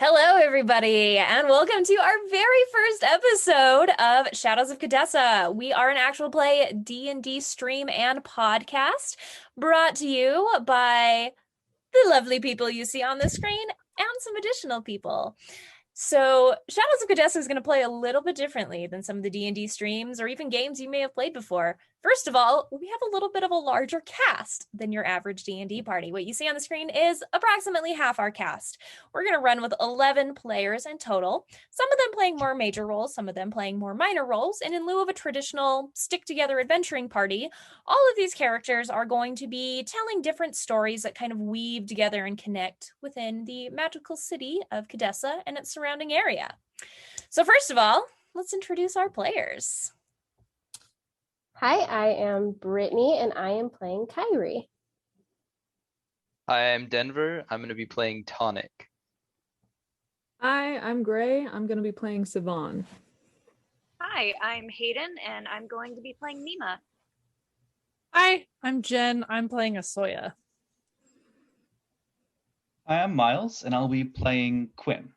Hello, everybody, and welcome to our very first episode of Shadows of Khadesa. We are an actual play D&D stream and podcast brought to you by the lovely people you see on the screen and some additional people. So Shadows of Khadesa is going to play a little bit differently than some of the D&D streams or even games you may have played before. First of all, we have a little bit of a larger cast than your average D&D party. What you see on the screen is approximately half our cast. We're going to run with 11 players in total, some of them playing more major roles, some of them playing more minor roles, and in lieu of a traditional stick-together adventuring party, all of these characters are going to be telling different stories that kind of weave together and connect within the magical city of Khadesa and its surrounding area. So first of all, let's introduce our players. Hi, I am Brittany and I am playing Kyrie. Hi, I'm Denver. I'm going to be playing Tonic. Hi, I'm Gray. I'm going to be playing Sivan. Hi, I'm Hayden, and I'm going to be playing Nima. Hi, I'm Jen. I'm playing Asoya. I am Miles, and I'll be playing Quinn.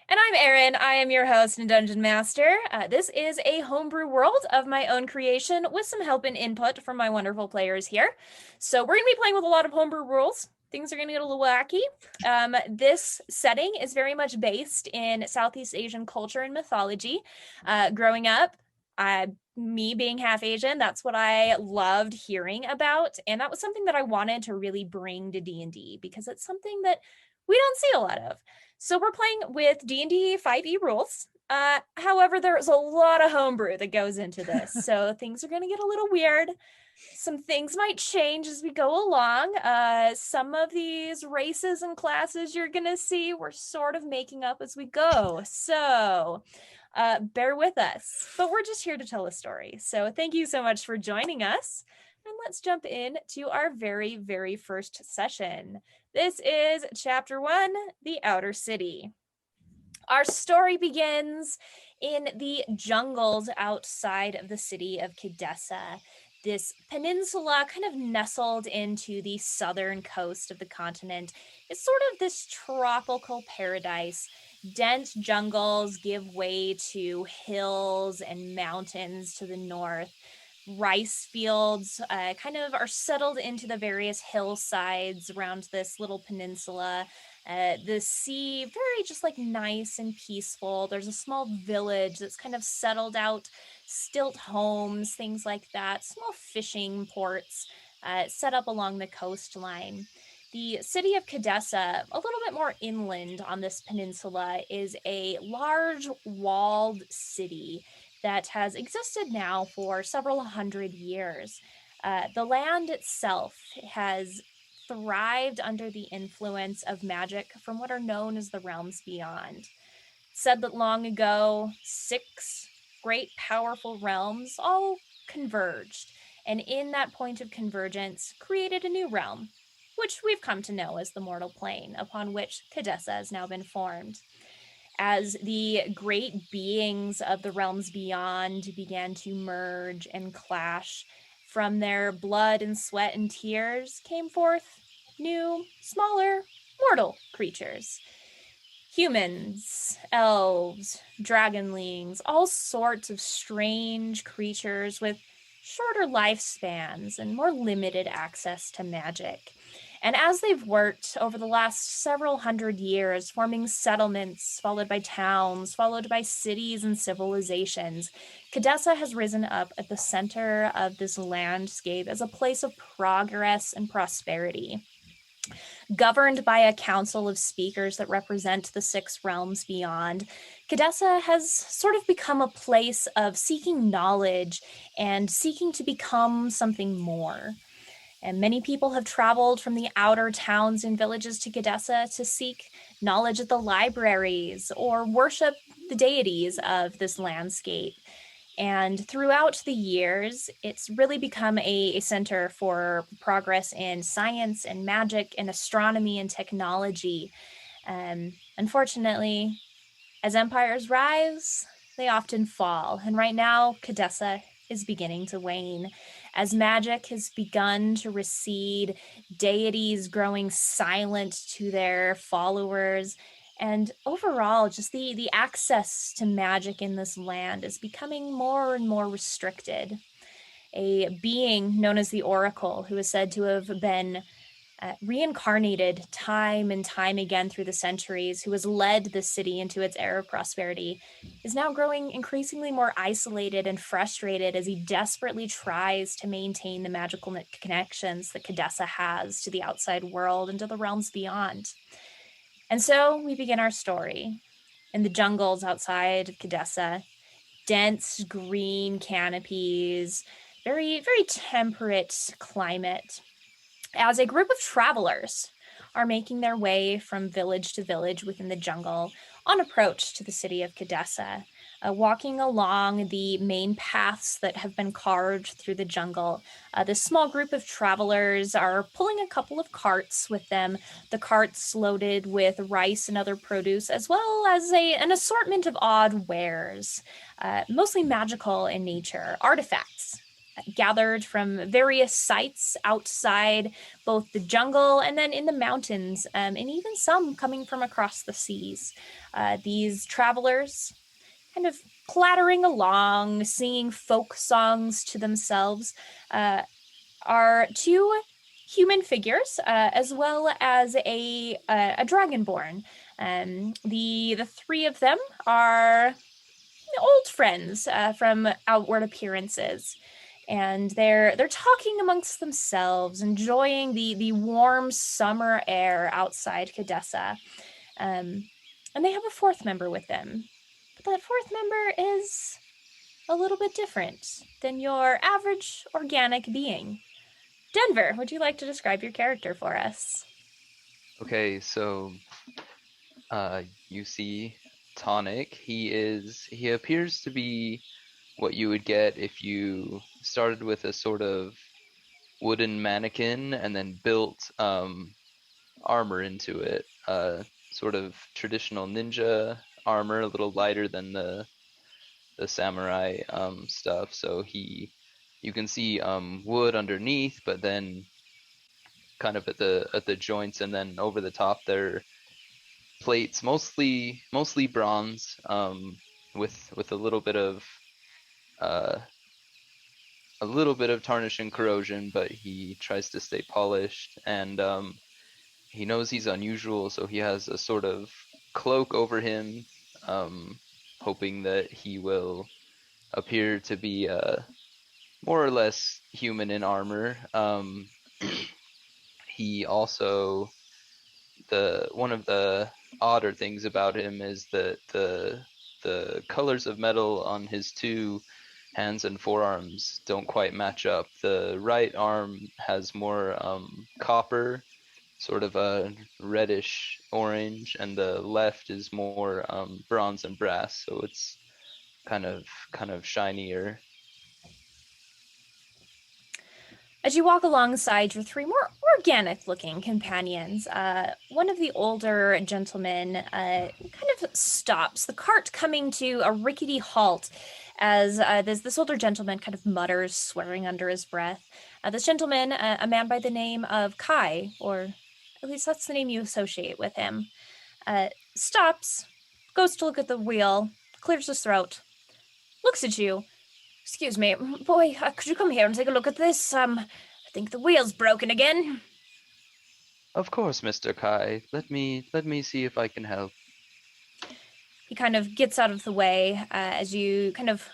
And I'm Erin. I am your host and Dungeon Master. This is a homebrew world of my own creation with some help and input from my wonderful players here. So we're going to be playing with a lot of homebrew rules. Things are going to get a little wacky. This setting is very much based in Southeast Asian culture and mythology. Growing up, me being half Asian, that's what I loved hearing about. And that was something that I wanted to really bring to D&D because it's something that we don't see a lot of. So we're playing with D&D 5e rules. However, there's a lot of homebrew that goes into this. So things are going to get a little weird. Some things might change as we go along. Some of these races and classes you're going to see, we're sort of making up as we go. So bear with us. But we're just here to tell a story. So thank you so much for joining us. And let's jump in to our very, very first session. This is Chapter 1, The Outer City. Our story begins in the jungles outside of the city of Khadesa, this peninsula kind of nestled into the southern coast of the continent. It's sort of this tropical paradise. Dense jungles give way to hills and mountains to the north. Rice fields kind of are settled into the various hillsides around this little peninsula. The sea, very just like nice and peaceful. There's a small village that's kind of settled out, stilt homes, things like that, small fishing ports set up along the coastline. The city of Khadesa, a little bit more inland on this peninsula, is a large walled city that has existed now for several hundred years. The land itself has thrived under the influence of magic from what are known as the realms beyond. It's said that long ago, 6 great powerful realms all converged, and in that point of convergence created a new realm, which we've come to know as the mortal plane, upon which Khadesa has now been formed. As the great beings of the realms beyond began to merge and clash, from their blood and sweat and tears came forth new, smaller, mortal creatures. Humans, elves, dragonlings, all sorts of strange creatures with shorter lifespans and more limited access to magic. And as they've worked over the last several hundred years, forming settlements, followed by towns, followed by cities and civilizations, Khadesa has risen up at the center of this landscape as a place of progress and prosperity. Governed by a council of speakers that represent the 6 realms beyond, Khadesa has sort of become a place of seeking knowledge and seeking to become something more. And many people have traveled from the outer towns and villages to Khadesa to seek knowledge at the libraries or worship the deities of this landscape. And throughout the years, it's really become a center for progress in science and magic and astronomy and technology. Unfortunately, as empires rise, they often fall. And right now, Khadesa is beginning to wane. As magic has begun to recede, deities growing silent to their followers, and overall, just the access to magic in this land is becoming more and more restricted. A being known as the Oracle, who is said to have been reincarnated time and time again through the centuries, who has led the city into its era of prosperity, is now growing increasingly more isolated and frustrated as he desperately tries to maintain the magical connections that Khadesa has to the outside world and to the realms beyond. And so we begin our story in the jungles outside of Khadesa, dense green canopies, very, very temperate climate, as a group of travelers are making their way from village to village within the jungle on approach to the city of Khadesa. Walking along the main paths that have been carved through the jungle, this small group of travelers are pulling a couple of carts with them, the carts loaded with rice and other produce, as well as an assortment of odd wares, mostly magical in nature, artifacts gathered from various sites outside both the jungle and then in the mountains, and even some coming from across the seas. These travelers kind of clattering along, singing folk songs to themselves, are two human figures, as well as a dragonborn. The three of them are old friends from outward appearances, and they're talking amongst themselves, enjoying the warm summer air outside Khadesa. And they have a fourth member with them, but that fourth member is a little bit different than your average organic being. Denver, would you like to describe your character for us? Okay, so you see Tonic. He appears to be what you would get if you started with a sort of wooden mannequin and then built armor into it. Sort of traditional ninja armor, a little lighter than the samurai stuff. So you can see wood underneath, but then kind of at the joints and then over the top there plates, mostly bronze, with uh, a little bit of tarnish and corrosion, but he tries to stay polished, and he knows he's unusual, so he has a sort of cloak over him, hoping that he will appear to be more or less human in armor. He also, the one of the odder things about him is that the colors of metal on his two hands and forearms don't quite match up. The right arm has more copper, sort of a reddish orange, and the left is more bronze and brass, so it's kind of shinier. As you walk alongside your three more organic looking companions, one of the older gentlemen kind of stops, the cart coming to a rickety halt as this older gentleman kind of mutters, swearing under his breath. This gentleman, a man by the name of Kai, or at least that's the name you associate with him, stops, goes to look at the wheel, clears his throat, looks at you. Excuse me, boy, could you come here and take a look at this? I think the wheel's broken again. Of course, Mr. Kai. Let me see if I can help. He kind of gets out of the way as you kind of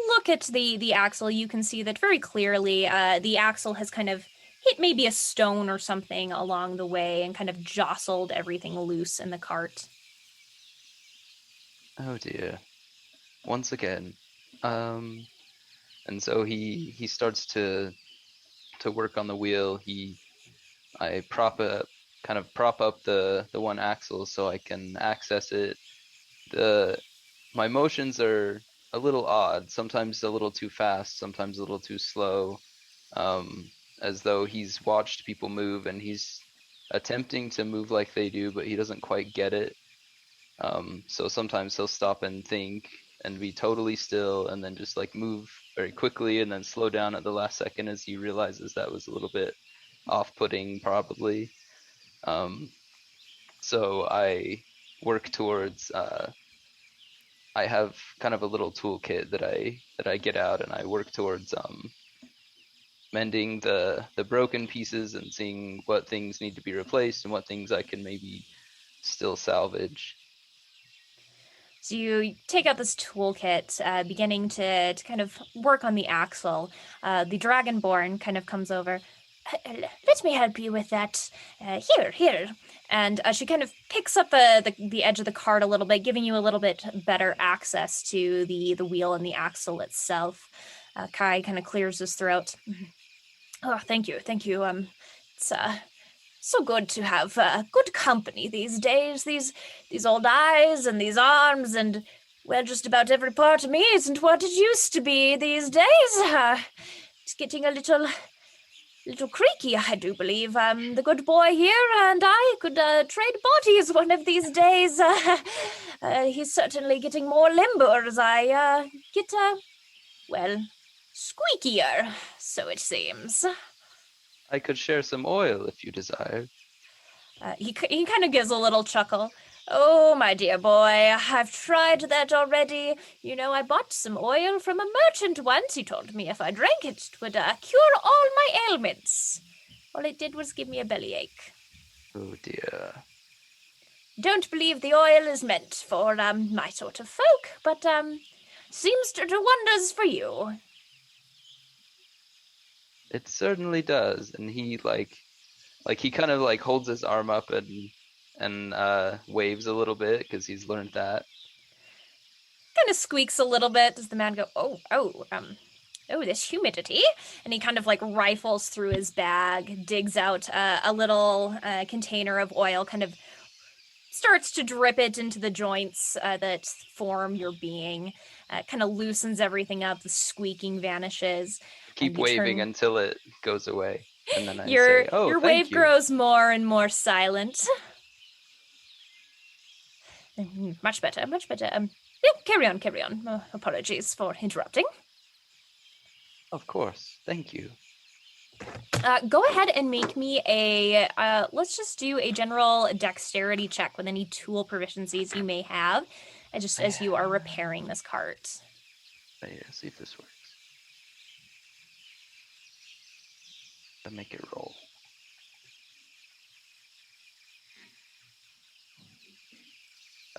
look at the axle. You can see that very clearly the axle has kind of hit maybe a stone or something along the way and kind of jostled everything loose in the cart. Oh dear. Once again. And so he starts to work on the wheel. I prop up the one axle so I can access it. My motions are a little odd, sometimes a little too fast, sometimes a little too slow, as though he's watched people move and he's attempting to move like they do, but he doesn't quite get it. So sometimes he'll stop and think and be totally still and then just like move very quickly and then slow down at the last second as he realizes that was a little bit off-putting probably. So I work towards I have kind of a little toolkit that I get out and I work towards mending the broken pieces and seeing what things need to be replaced and what things I can maybe still salvage. So you take out this toolkit, beginning to kind of work on the axle. The Dragonborn kind of comes over. Let me help you with that. Here. And she kind of picks up the edge of the cart a little bit, giving you a little bit better access to the wheel and the axle itself. Kai kind of clears his throat. Oh, thank you. It's so good to have good company these days. These old eyes and these arms and, well, just about every part of me isn't what it used to be these days. It's getting a little creaky, I do believe. The good boy here and I could trade bodies one of these days. He's certainly getting more limber as I get, well, squeakier, so it seems. I could share some oil if you desire. He kind of gives a little chuckle. Oh, my dear boy, I've tried that already. You know, I bought some oil from a merchant once. He told me if I drank it, it would cure all my ailments. All it did was give me a bellyache. Oh dear. Don't believe the oil is meant for my sort of folk, but seems to do wonders for you. It certainly does. And he he kind of like holds his arm up and waves a little bit because he's learned that. Kind of squeaks a little bit. Does the man go, oh, this humidity? And he kind of like rifles through his bag, digs out a little container of oil, kind of starts to drip it into the joints that form your being, kind of loosens everything up, the squeaking vanishes. Keep waving until it goes away. And then I your say, oh, your thank wave you. grows more and more silent. Much better. Yeah, carry on. Apologies for interrupting. Of course, thank you. Go ahead and make me a, let's just do a general dexterity check with any tool proficiencies you may have, as you are repairing this cart. Yeah, see if this works. I'll make it roll.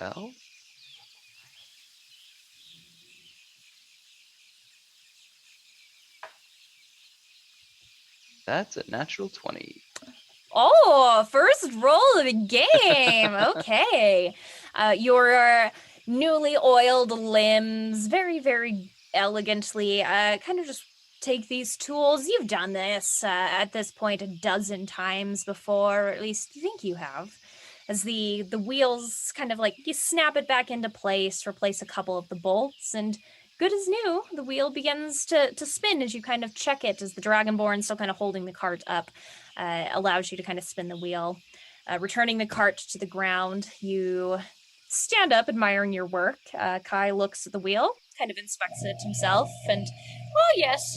Well, that's a natural 20. Oh, first roll of the game. Okay. Your newly oiled limbs, very, very elegantly, kind of just take these tools. You've done this at this point a dozen times before, or at least you think you have. As the wheels kind of like, you snap it back into place, replace a couple of the bolts, and good as new, the wheel begins to spin as you kind of check it, as the Dragonborn, still kind of holding the cart up, allows you to kind of spin the wheel. Returning the cart to the ground, you stand up, admiring your work. Kai looks at the wheel, kind of inspects it himself, and, oh, yes,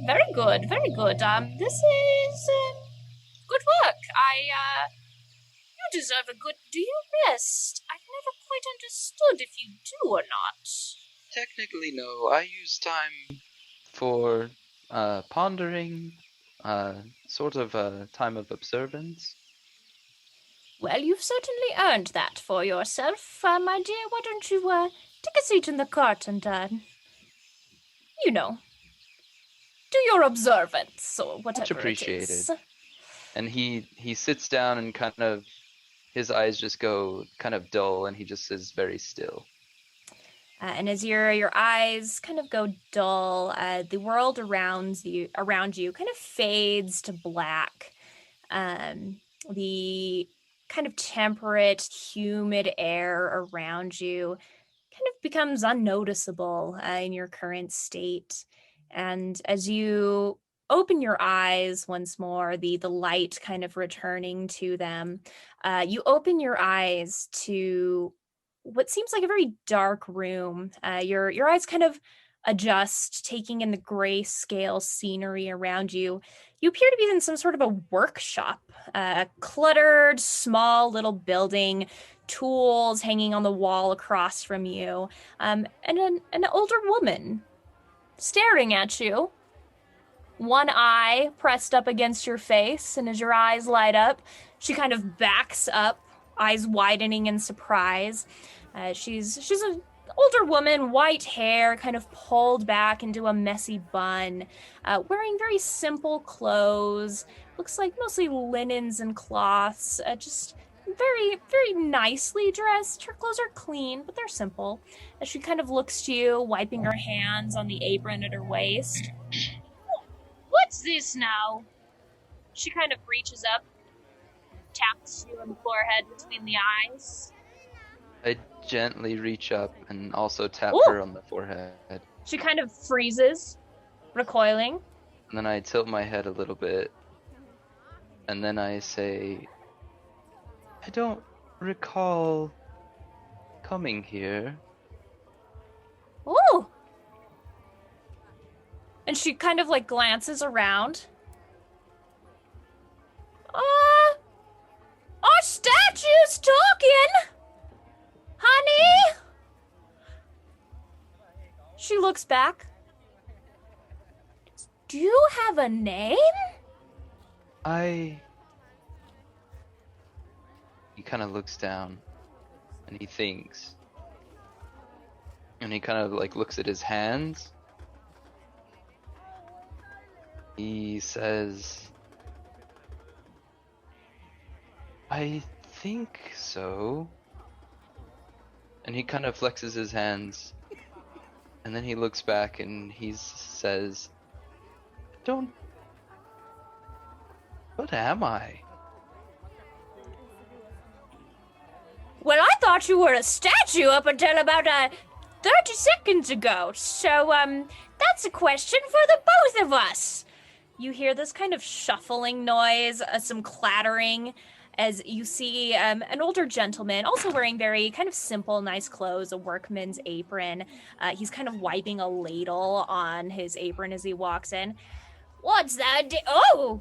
very good. This is good work. You deserve a good do you rest. I've never quite understood if you do or not. Technically, no. I use time for pondering, sort of a time of observance. Well, you've certainly earned that for yourself, my dear. Why don't you take a seat in the cart and, do your observance or whatever Much appreciated. it is. And he sits down and kind of, his eyes just go kind of dull, and he just is very still. And as your eyes kind of go dull, the world around you kind of fades to black. The kind of temperate, humid air around you kind of becomes unnoticeable in your current state. And as you open your eyes once more, the light kind of returning to them, you open your eyes to what seems like a very dark room. Your eyes kind of adjust, taking in the grayscale scenery around you. You appear to be in some sort of a workshop, a cluttered, small little building, tools hanging on the wall across from you, and an older woman staring at you. one eye pressed up against your face, and as your eyes light up, she kind of backs up, eyes widening in surprise. She's an older woman, white hair, kind of pulled back into a messy bun, wearing very simple clothes. Looks like mostly linens and cloths. Just very, very nicely dressed. Her clothes are clean, but they're simple. As she kind of looks to you, wiping her hands on the apron at her waist. What's this now? She kind of reaches up, taps you on the forehead between the eyes. I gently reach up and also tap Ooh. her on the forehead. She kind of freezes, recoiling. And then I tilt my head a little bit. And then I say, I don't recall coming here. Ooh! And she kind of like glances around. Our statue's talking! Honey! She looks back. Do you have a name? He kind of looks down and he thinks. And he kind of like looks at his hands. He says, I think so. And he kind of flexes his hands. And then he looks back and he says, what am I? Well, I thought you were a statue up until about 30 seconds ago. So, that's a question for the both of us. You hear this kind of shuffling noise, some clattering, as you see an older gentleman, also wearing very kind of simple, nice clothes, a workman's apron. He's kind of wiping a ladle on his apron as he walks in. What's that? Oh,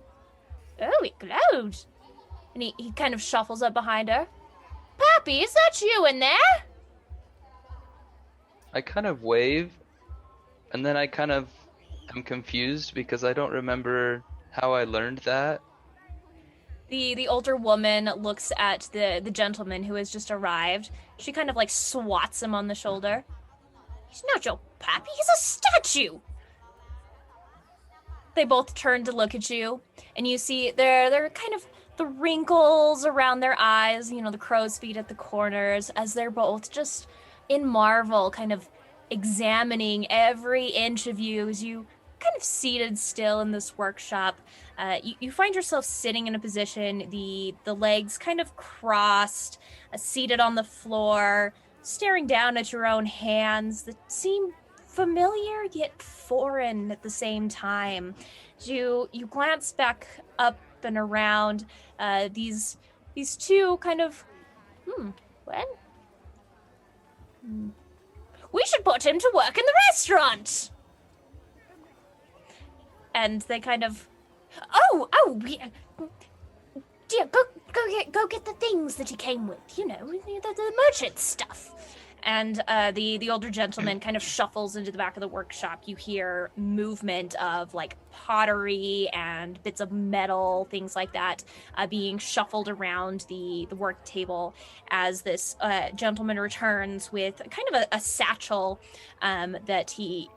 it glows. And he kind of shuffles up behind her. Pappy, is that you in there? I kind of wave, and then I kind of am confused because I don't remember how I learned that. The older woman looks at the gentleman who has just arrived. She kind of like swats him on the shoulder. He's not your pappy, he's a statue! They both turn to look at you, and you see they're kind of the wrinkles around their eyes, the crow's feet at the corners, as they're both just in marvel, kind of examining every inch of you as you kind of seated still in this workshop. You find yourself sitting in a position, the legs kind of crossed, seated on the floor, staring down at your own hands that seem familiar yet foreign at the same time. You glance back up and around. These two kind of, we should put him to work in the restaurant. And they kind of, dear, go get the things that he came with. The merchant stuff. And the older gentleman kind of shuffles into the back of the workshop. You hear movement of like pottery and bits of metal, things like that, being shuffled around the work table as this gentleman returns with kind of a satchel that he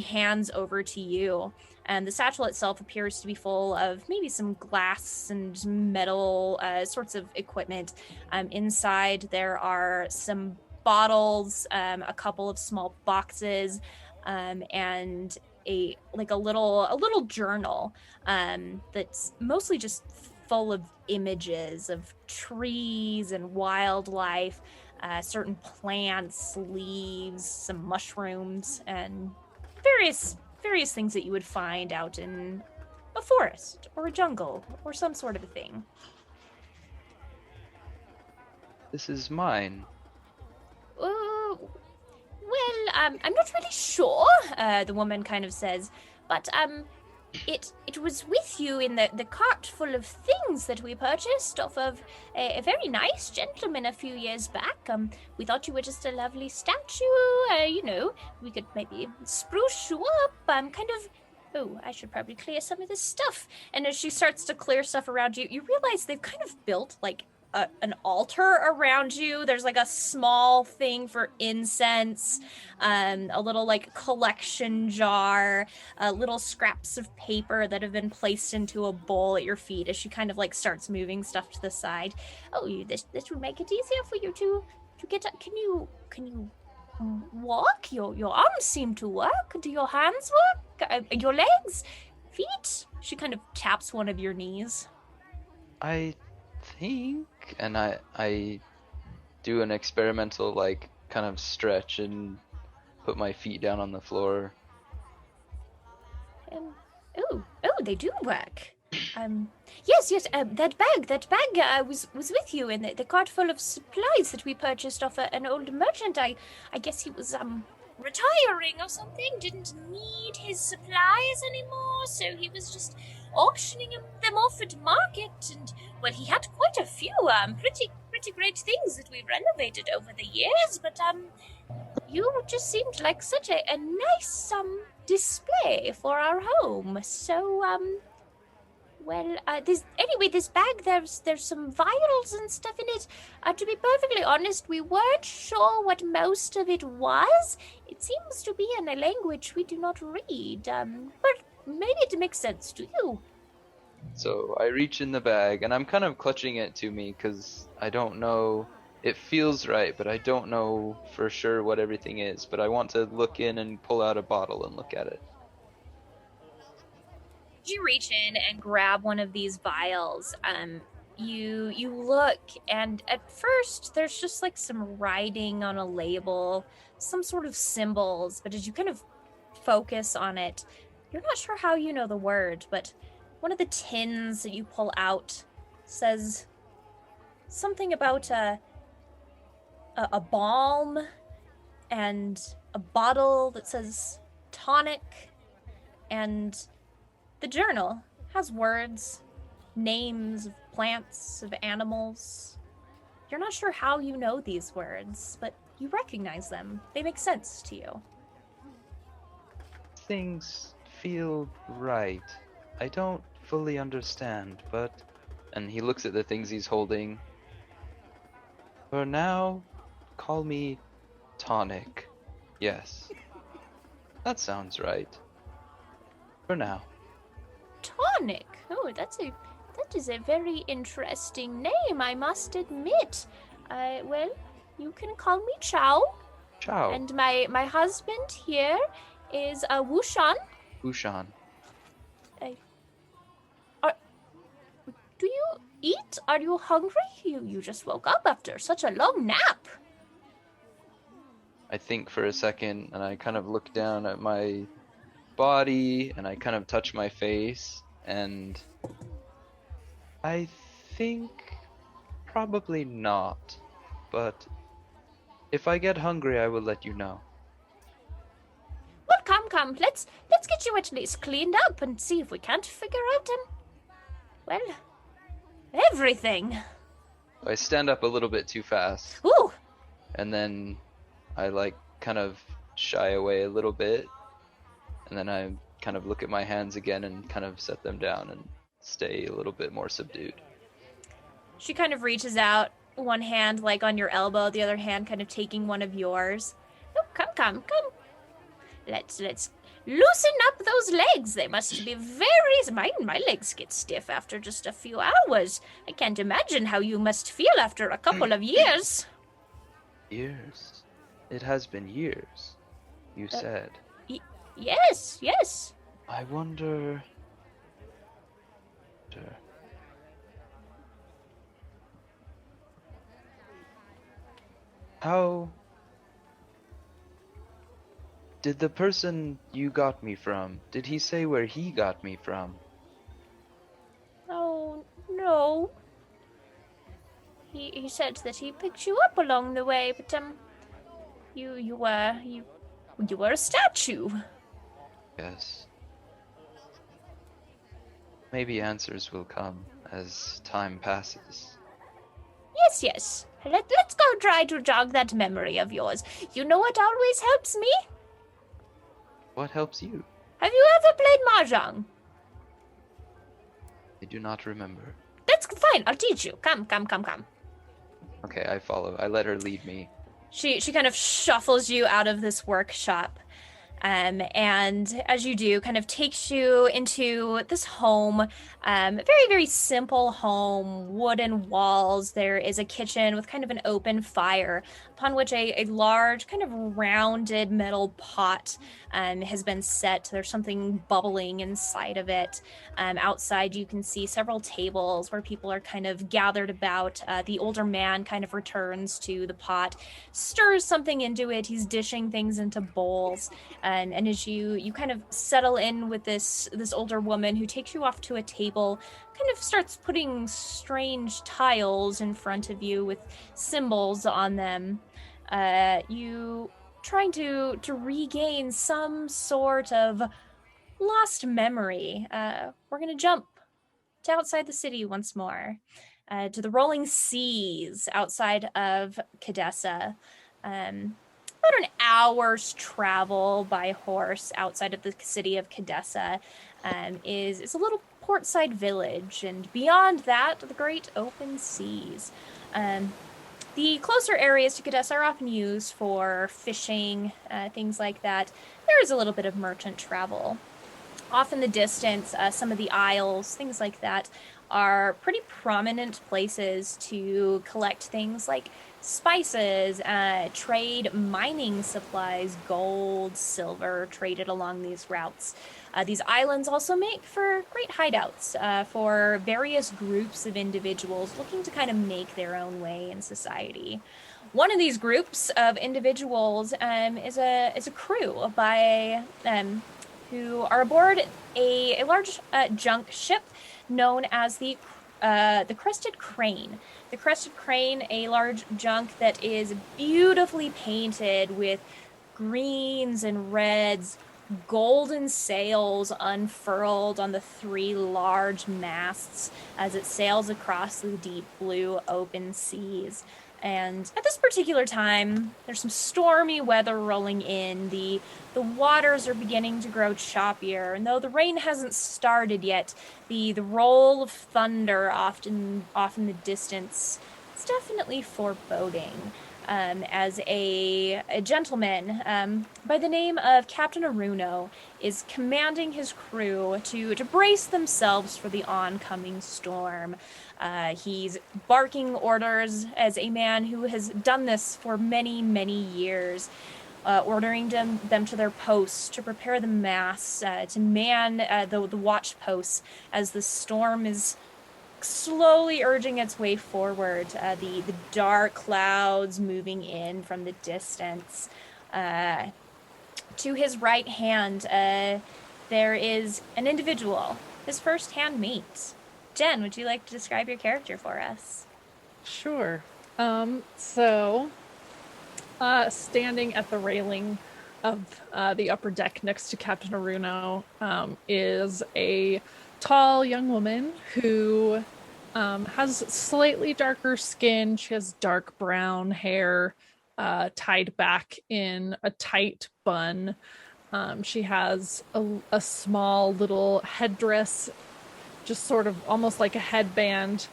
hands over to you. And the satchel itself appears to be full of maybe some glass and metal sorts of equipment. Inside there are some bottles, a couple of small boxes, and a little journal that's mostly just full of images of trees and wildlife, certain plants, leaves, some mushrooms, and various things that you would find out in a forest or a jungle or some sort of a thing. This is mine. Well, I'm not really sure, the woman kind of says, but it was with you in the cart full of things that we purchased off of a very nice gentleman a few years back. We thought you were just a lovely statue, we could maybe spruce you up, kind of Oh, I should probably clear some of this stuff. And as she starts to clear stuff around you, you realize they've kind of built like an altar around you. There's like a small thing for incense, a little like collection jar, little scraps of paper that have been placed into a bowl at your feet as she kind of like starts moving stuff to the side. Oh, this would make it easier for you to get. Can you walk? Your arms seem to work. Do your hands work? Your legs? Feet? She kind of taps one of your knees. I think, and I do an experimental like kind of stretch and put my feet down on the floor. Oh, they do work. Yes, that bag was with you in the cart full of supplies that we purchased off an old merchant. I guess he was retiring or something, didn't need his supplies anymore, so he was just auctioning them off at market, and well, he had quite a few pretty great things that we renovated over the years, but you just seemed like such a nice display for our home. So this bag, there's some vials and stuff in it. To be perfectly honest, we weren't sure what most of it was. It seems to be in a language we do not read, but maybe it makes sense to you. So I reach in the bag, and I'm kind of clutching it to me because I don't know. It feels right, but I don't know for sure what everything is. But I want to look in and pull out a bottle and look at it. You reach in and grab one of these vials. You look, and at first there's just like some writing on a label, some sort of symbols, but as you kind of focus on it, you're not sure how you know the word, but one of the tins that you pull out says something about a balm and a bottle that says tonic, and the journal has words, names of plants, of animals. You're not sure how you know these words, but you recognize them. They make sense to you. Things feel right. I don't fully understand, but... And he looks at the things he's holding. For now, call me Tonic. Yes. That sounds right. For now. Tonic? Oh, that is a very interesting name, I must admit. Well, you can call me Chow. Ciao. And my husband here is Wushan. Ushan. Do you eat? Are you hungry? You just woke up after such a long nap. I think for a second, and I kind of look down at my body, and I kind of touch my face, and I think probably not. But if I get hungry, I will let you know. Well, come. Let's get you at least cleaned up and see if we can't figure out everything. I stand up a little bit too fast. Ooh. And then I like kind of shy away a little bit, and then I kind of look at my hands again and kind of set them down and stay a little bit more subdued. She kind of reaches out, one hand like on your elbow, the other hand kind of taking one of yours. Oh, come. Let's loosen up those legs. They must be very... My legs get stiff after just a few hours. I can't imagine how you must feel after a couple of years. Years? It has been years, you said. Yes. I wonder... How... Did the person you got me from, did he say where he got me from? Oh, no. He said that he picked you up along the way, but you were a statue. Yes. Maybe answers will come as time passes. Yes. Let's go try to jog that memory of yours. You know what always helps me? What helps you? Have you ever played mahjong? I do not remember. That's fine. I'll teach you. Come. Okay, I follow. I let her lead me. She kind of shuffles you out of this workshop. And as you do, kind of takes you into this home, very, very simple home, wooden walls. There is a kitchen with kind of an open fire, upon which a large, kind of rounded metal pot has been set. There's something bubbling inside of it. Outside, you can see several tables where people are kind of gathered about. The older man kind of returns to the pot, stirs something into it. He's dishing things into bowls. And as you kind of settle in with this older woman who takes you off to a table, kind of starts putting strange tiles in front of you with symbols on them. You trying to regain some sort of lost memory. We're gonna jump to outside the city once more, to the rolling seas outside of Khadesa. About an hour's travel by horse outside of the city of Khadesa is a little portside village, and beyond that, the great open seas. The closer areas to Khadesa are often used for fishing, things like that. There is a little bit of merchant travel. Off in the distance, some of the isles, things like that, are pretty prominent places to collect things like spices, trade mining supplies, gold, silver, traded along these routes. These islands also make for great hideouts for various groups of individuals looking to kind of make their own way in society. One of these groups of individuals is a crew by who are aboard a large junk ship known as the Crested Crane. The Crested Crane, a large junk that is beautifully painted with greens and reds, golden sails unfurled on the three large masts as it sails across the deep blue open seas. And at this particular time, there's some stormy weather rolling in. The waters are beginning to grow choppier, and though the rain hasn't started yet, the roll of thunder off in the distance is definitely foreboding. As a gentleman by the name of Captain Aruno is commanding his crew to brace themselves for the oncoming storm. He's barking orders as a man who has done this for many, many years, ordering them to their posts, to prepare the masts, to man the watch posts as the storm is slowly urging its way forward, the dark clouds moving in from the distance. To his right hand, there is an individual, his first-hand mate. Jen, would you like to describe your character for us? Sure. Standing at the railing of the upper deck next to Captain Aruno is a tall young woman who has slightly darker skin. She has dark brown hair tied back in a tight bun. She has a small little headdress, just sort of almost like a headband,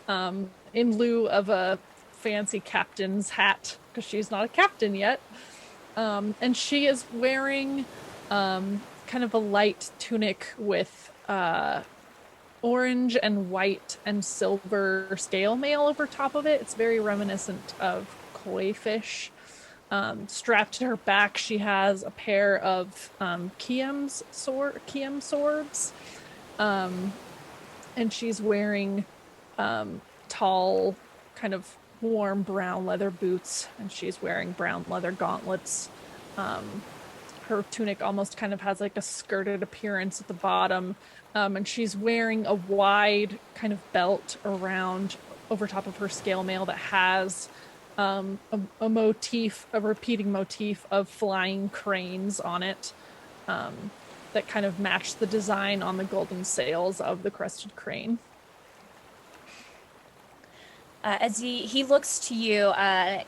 in lieu of a fancy captain's hat, because she's not a captain yet. And she is wearing kind of a light tunic with orange and white and silver scale mail over top of it. It's very reminiscent of koi fish. Strapped to her back, she has a pair of Kiem swords. And she's wearing tall, kind of warm brown leather boots, and she's wearing brown leather gauntlets. Her tunic almost kind of has like a skirted appearance at the bottom, and she's wearing a wide kind of belt around over top of her scale mail that has a repeating motif of flying cranes on it, that kind of match the design on the golden sails of the Crested Crane. As he looks to you,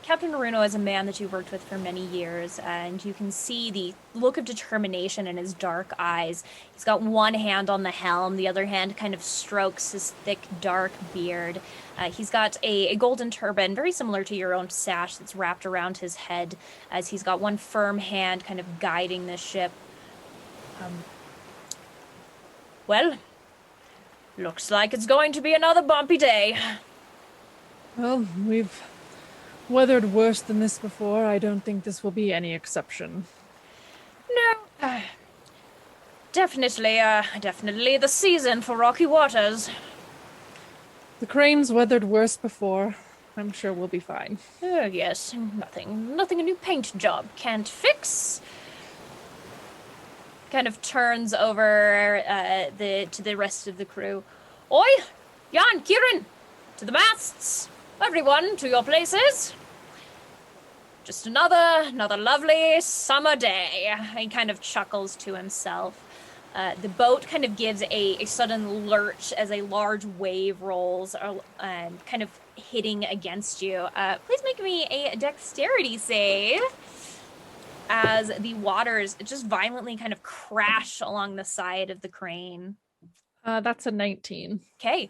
Captain Naruno is a man that you've worked with for many years, and you can see the look of determination in his dark eyes. He's got one hand on the helm, the other hand kind of strokes his thick, dark beard. He's got a golden turban, very similar to your own sash, that's wrapped around his head, as he's got one firm hand kind of guiding the ship. Well, looks like it's going to be another bumpy day. Well, we've weathered worse than this before. I don't think this will be any exception. No, definitely the season for rocky waters. The cranes weathered worse before. I'm sure we'll be fine. Oh, yes, nothing a new paint job can't fix. Kind of turns over to the rest of the crew. Oi, Jan, Kieran, to the masts. Everyone, to your places. Just another lovely summer day. He kind of chuckles to himself. The boat kind of gives a sudden lurch as a large wave rolls, kind of hitting against you. Please make me a dexterity save as the waters just violently kind of crash along the side of the crane. That's a 19. Okay.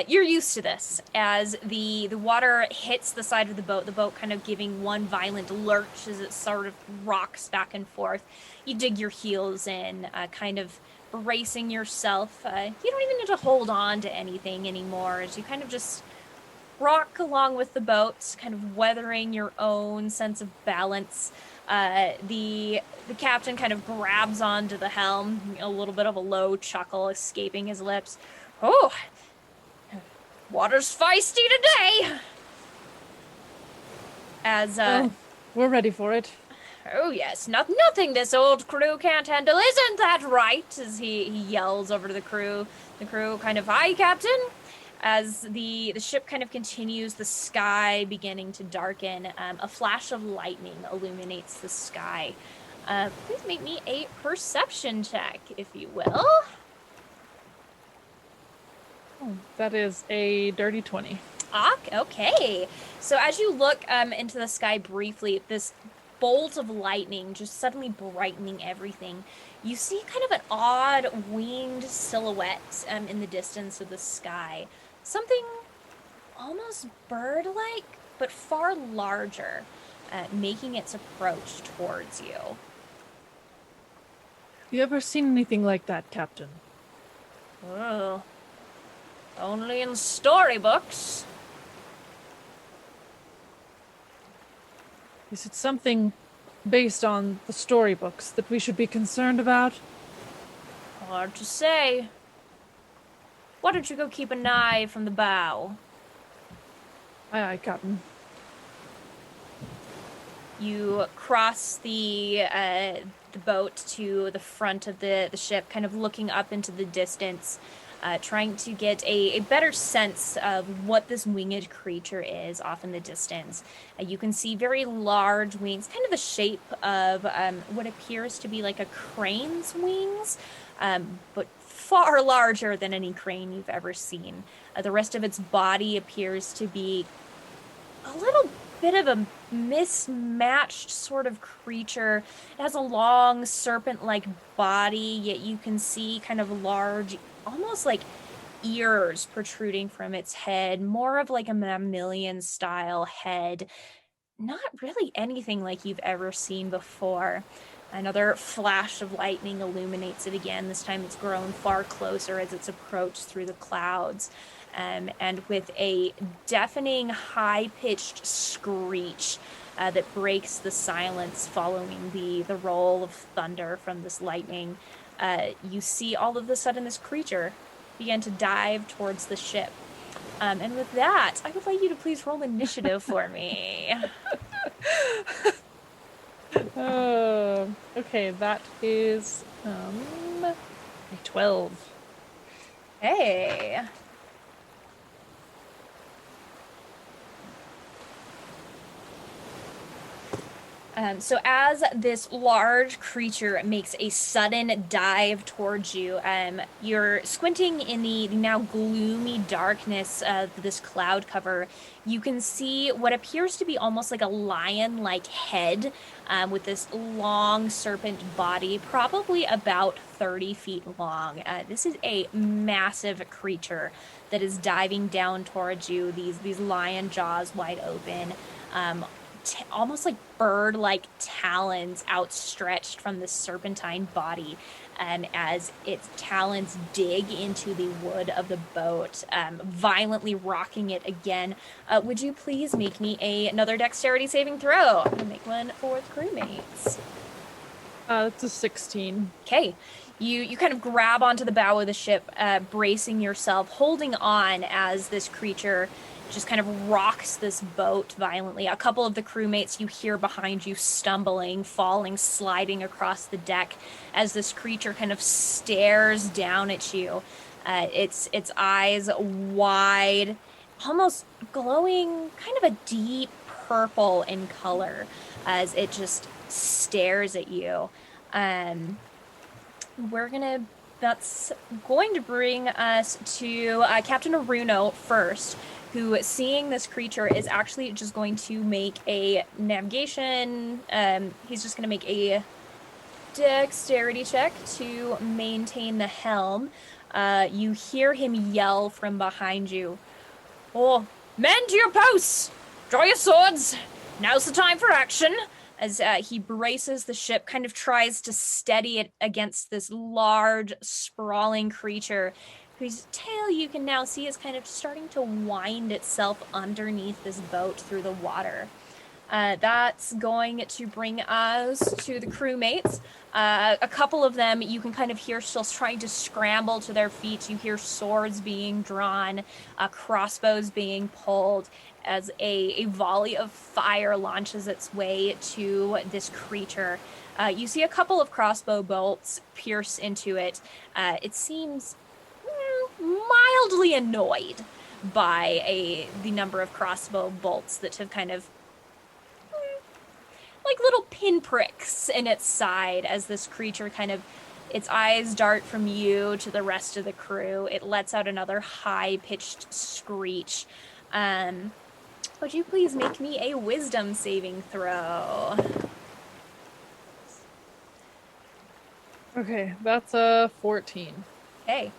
You're used to this. As the water hits the side of the boat kind of giving one violent lurch as it sort of rocks back and forth. You dig your heels in, kind of bracing yourself. You don't even need to hold on to anything anymore as you kind of just rock along with the boat, kind of weathering your own sense of balance. The captain kind of grabs onto the helm, a little bit of a low chuckle escaping his lips. Oh, water's feisty today. As Well, we're ready for it. oh yes, nothing this old crew can't handle, isn't that right? As he yells over to the crew. The crew kind of, aye, Captain. As the ship kind of continues, the sky beginning to darken, a flash of lightning illuminates the sky. Please make me a perception check, if you will. Oh, that is a dirty 20. Okay. So as you look into the sky briefly, this bolt of lightning just suddenly brightening everything, you see kind of an odd winged silhouette in the distance of the sky. Something almost bird-like, but far larger, making its approach towards you. You ever seen anything like that, Captain? Oh, only in storybooks. Is it something based on the storybooks that we should be concerned about? Hard to say. Why don't you go keep an eye from the bow? Aye, aye, Captain. You cross the boat to the front of the ship, kind of looking up into the distance, trying to get a better sense of what this winged creature is off in the distance. You can see very large wings, kind of the shape of what appears to be like a crane's wings, but far larger than any crane you've ever seen. The rest of its body appears to be a little bit of a mismatched sort of creature. It has a long serpent-like body, yet you can see kind of large, almost like ears protruding from its head, more of like a mammalian style head. Not really anything like you've ever seen before. Another flash of lightning illuminates it again. This time it's grown far closer as it's approached through the clouds. And with a deafening, high-pitched screech that breaks the silence following the roll of thunder from this lightning, you see all of a sudden this creature begin to dive towards the ship. And with that, I would like you to please roll initiative for me. Okay, that is a 12. Hey. So as this large creature makes a sudden dive towards you, you're squinting in the now gloomy darkness of this cloud cover. You can see what appears to be almost like a lion-like head with this long serpent body, probably about 30 feet long. This is a massive creature that is diving down towards you, these lion jaws wide open. Almost like bird-like talons outstretched from the serpentine body, as its talons dig into the wood of the boat, violently rocking it again. Would you please make me another dexterity saving throw? I'm gonna make one for the crewmates. It's a 16. Okay. You kind of grab onto the bow of the ship, bracing yourself, holding on as this creature just kind of rocks this boat violently. A couple of the crewmates you hear behind you stumbling, falling, sliding across the deck as this creature kind of stares down at you. Its eyes wide, almost glowing, kind of a deep purple in color as it just stares at you. That's going to bring us to Captain Aruno first, who, seeing this creature, is actually just going to make a navigation. He's just going to make a dexterity check to maintain the helm. You hear him yell from behind you. "Oh, men to your posts! Draw your swords! Now's the time for action!" As he braces the ship, kind of tries to steady it against this large, sprawling creature, whose tail you can now see is kind of starting to wind itself underneath this boat through the water. That's going to bring us to the crewmates. A couple of them you can kind of hear still trying to scramble to their feet. You hear swords being drawn, crossbows being pulled, as a volley of fire launches its way to this creature. You see a couple of crossbow bolts pierce into it. It seems mildly annoyed by the number of crossbow bolts that have kind of like little pinpricks in its side as this creature kind of, its eyes dart from you to the rest of the crew. It lets out another high-pitched screech. Would you please make me a wisdom saving throw? Okay, that's a 14. Okay.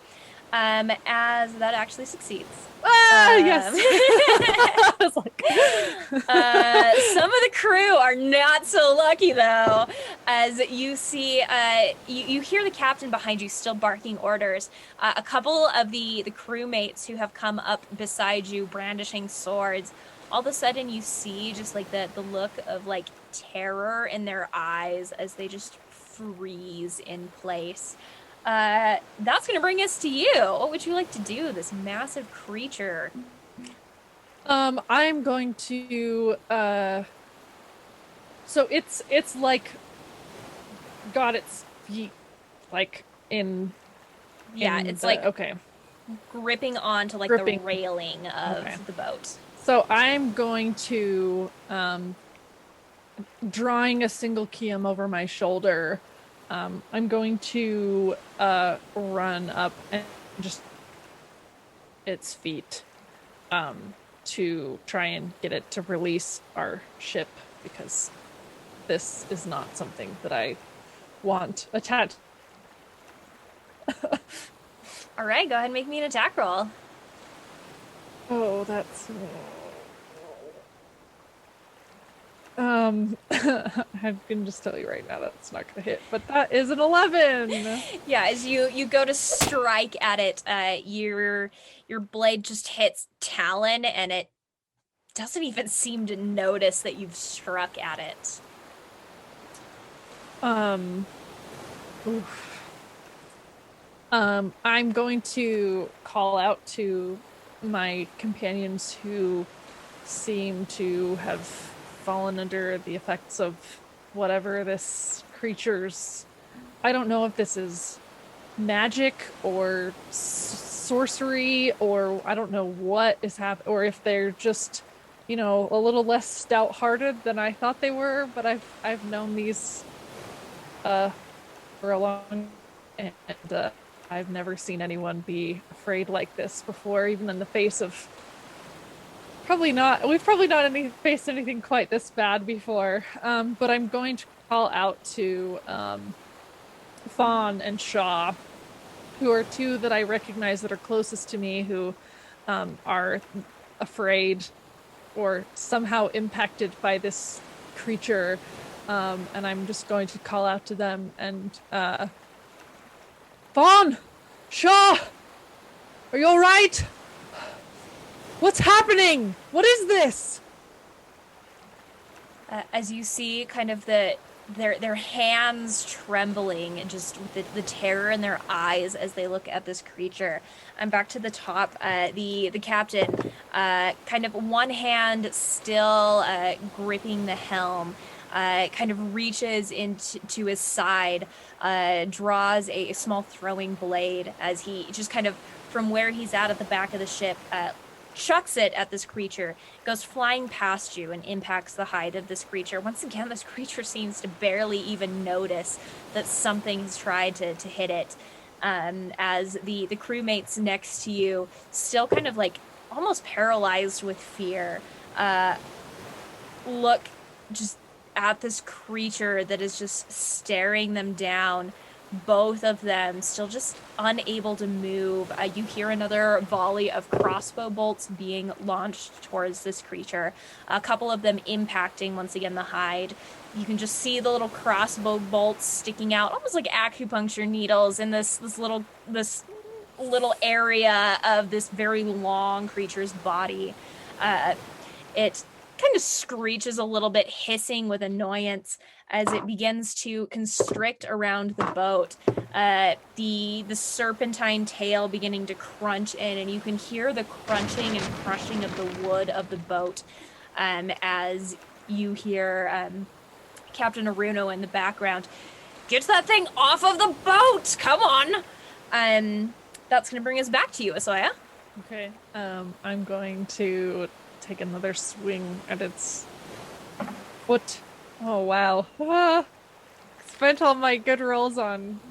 As that actually succeeds. Yes! I was like... Some of the crew are not so lucky, though, as you see, you hear the captain behind you still barking orders. A couple of the crewmates who have come up beside you brandishing swords, all of a sudden you see just like the look of like terror in their eyes as they just freeze in place. That's gonna bring us to you. What would you like to do, this massive creature? I'm going to so it's like got its feet like in It's like okay, gripping onto like the railing of the boat. So I'm going to drawing a single Kiam over my shoulder. I'm going to run up and just its feet to try and get it to release our ship, because this is not something that I want attached. All right, go ahead and make me an attack roll. Oh, that's... I can just tell you right now that's not gonna hit, but that is an 11. Yeah, as you go to strike at it, your blade just hits talon, and it doesn't even seem to notice that you've struck at it. I'm going to call out to my companions who seem to have fallen under the effects of whatever this creature's... I don't know if this is magic or sorcery, or I don't know what is happening, or if they're just a little less stout-hearted than I thought they were, but I've known these for a long, and I've never seen anyone be afraid like this before, even in the face of we've probably not faced anything quite this bad before. But I'm going to call out to Fawn and Shaw, who are two that I recognize that are closest to me, who are afraid or somehow impacted by this creature. And I'm just going to call out to them and Fawn! Shaw! Are you alright? What's happening? What is this? As you see kind of their hands trembling and just with the terror in their eyes as they look at this creature. I'm back to the top. The captain, kind of one hand still gripping the helm, kind of reaches into his side, draws a small throwing blade as he just kind of from where he's at the back of the ship, chucks it at this creature, goes flying past you and impacts the hide of this creature. Once again, this creature seems to barely even notice that something has tried to hit it. As the crewmates next to you, still kind of like almost paralyzed with fear, look just at this creature that is just staring them down. Both of them still just unable to move. You hear another volley of crossbow bolts being launched towards this creature. A couple of them impacting once again the hide. You can just see the little crossbow bolts sticking out, almost like acupuncture needles in this little area of this very long creature's body. It kind of screeches a little bit, hissing with annoyance as it begins to constrict around the boat. The serpentine tail beginning to crunch in, and you can hear the crunching and crushing of the wood of the boat as you hear Captain Aruno in the background. Get that thing off of the boat! Come on! That's going to bring us back to you, Asoya. Okay. I'm going to take another swing at its foot. Oh, wow. Spent all my good rolls on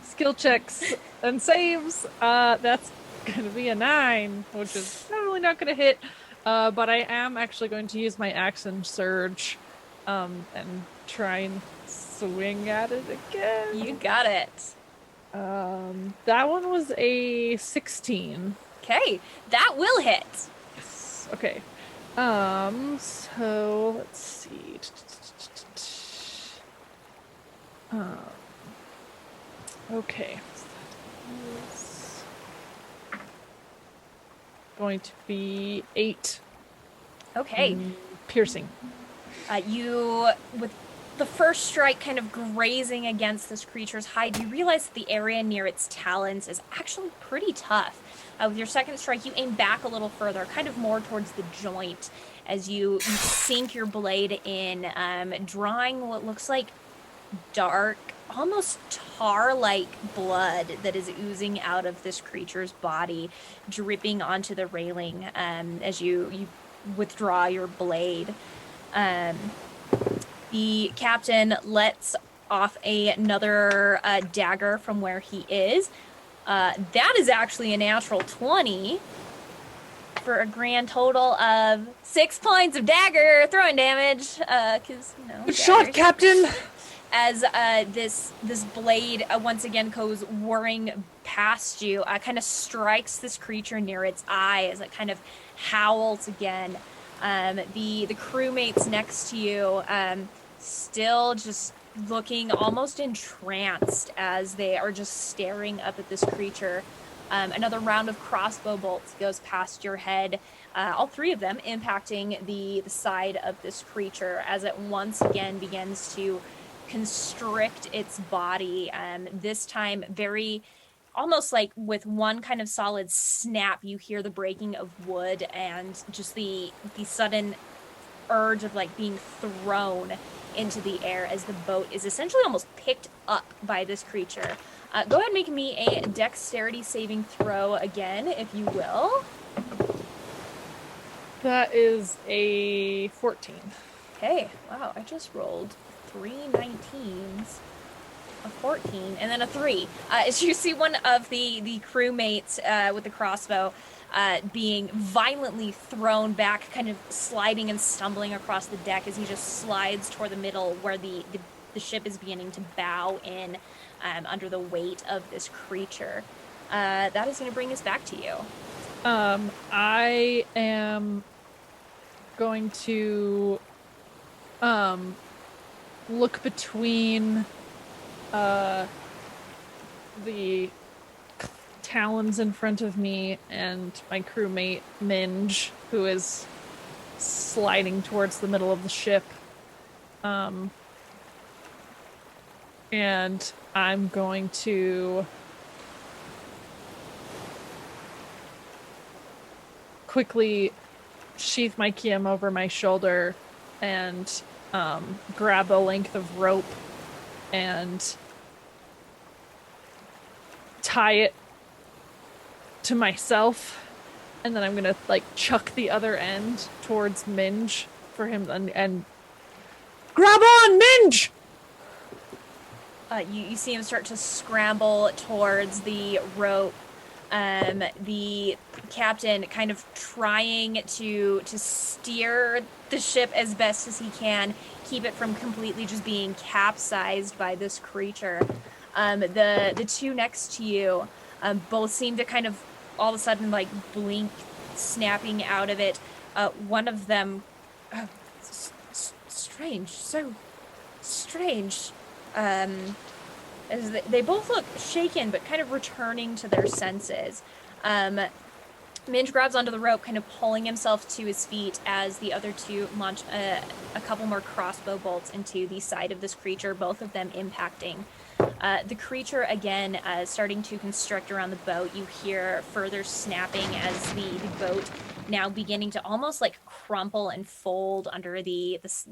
skill checks and saves. That's going to be a 9, which is probably not going to hit. But I am actually going to use my action surge and try and swing at it again. You got it. That one was a 16. Okay, that will hit. Yes. Okay. So let's see. Okay. That is going to be 8. Okay. Piercing. You, with the first strike kind of grazing against this creature's hide, you realize that the area near its talons is actually pretty tough. With your second strike, you aim back a little further, kind of more towards the joint, as you sink your blade in, drawing what looks like dark, almost tar-like blood that is oozing out of this creature's body, dripping onto the railing as you withdraw your blade. The captain lets off another dagger from where he is. That is actually a natural 20 for a grand total of 6 points of dagger throwing damage. Good shot, Captain! As this blade once again goes whirring past you, kind of strikes this creature near its eye as it kind of howls again. The crewmates next to you still just looking almost entranced as they are just staring up at this creature. Another round of crossbow bolts goes past your head, all 3 of them impacting the side of this creature as it once again begins to constrict its body. This time very almost like with one kind of solid snap, you hear the breaking of wood and just the sudden urge of like being thrown into the air as the boat is essentially almost picked up by this creature. Go ahead and make me a dexterity saving throw again, if you will. That is a 14. Okay, wow, I just rolled 3 19s, a 14, and then a 3. As you see one of the crewmates with the crossbow being violently thrown back, kind of sliding and stumbling across the deck as he just slides toward the middle where the ship is beginning to bow in under the weight of this creature. That is going to bring us back to you. I am going to look between the talons in front of me and my crewmate Minge, who is sliding towards the middle of the ship. And I'm going to quickly sheath my Kiem over my shoulder and grab a length of rope and tie it to myself, and then I'm gonna like chuck the other end towards Minge for him and grab on, Minge! You see him start to scramble towards the rope. The captain kind of trying to steer the ship as best as he can, keep it from completely just being capsized by this creature. The two next to you both seem to kind of all of a sudden like blink, snapping out of it. One of them, strange, so strange. As they both look shaken, but kind of returning to their senses. Minge grabs onto the rope, kind of pulling himself to his feet as the other two launch a couple more crossbow bolts into the side of this creature, both of them impacting. The creature, again, starting to constrict around the boat. You hear further snapping as the boat now beginning to almost like crumple and fold under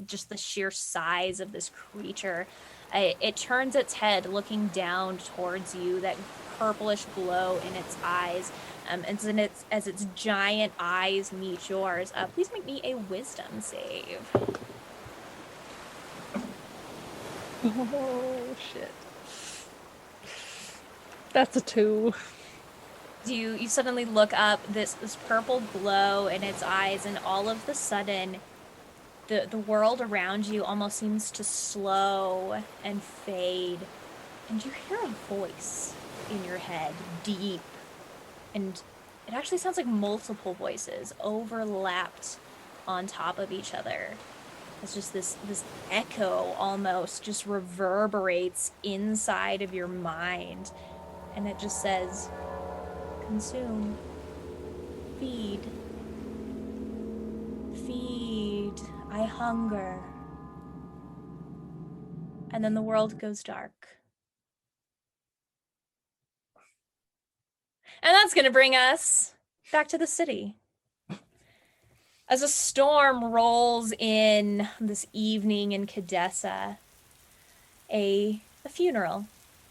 just the sheer size of this creature. It turns its head, looking down towards you, that purplish glow in its eyes. As its giant eyes meet yours, please make me a wisdom save. Oh, shit. That's a 2. You suddenly look up, this purple glow in its eyes, and all of the sudden, the world around you almost seems to slow and fade, and you hear a voice in your head, deep, and it actually sounds like multiple voices overlapped on top of each other. It's just this echo almost just reverberates inside of your mind, and it just says, consume, feed, feed, I hunger. And then the world goes dark. And that's going to bring us back to the city. As a storm rolls in this evening in Khadesa, a funeral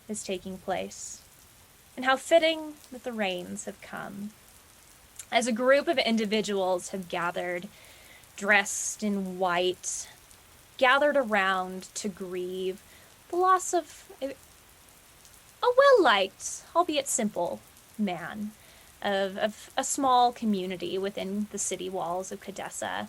is taking place. And how fitting that the rains have come. As a group of individuals have gathered, dressed in white, gathered around to grieve the loss of a well-liked, albeit simple, man of a small community within the city walls of Khadesa.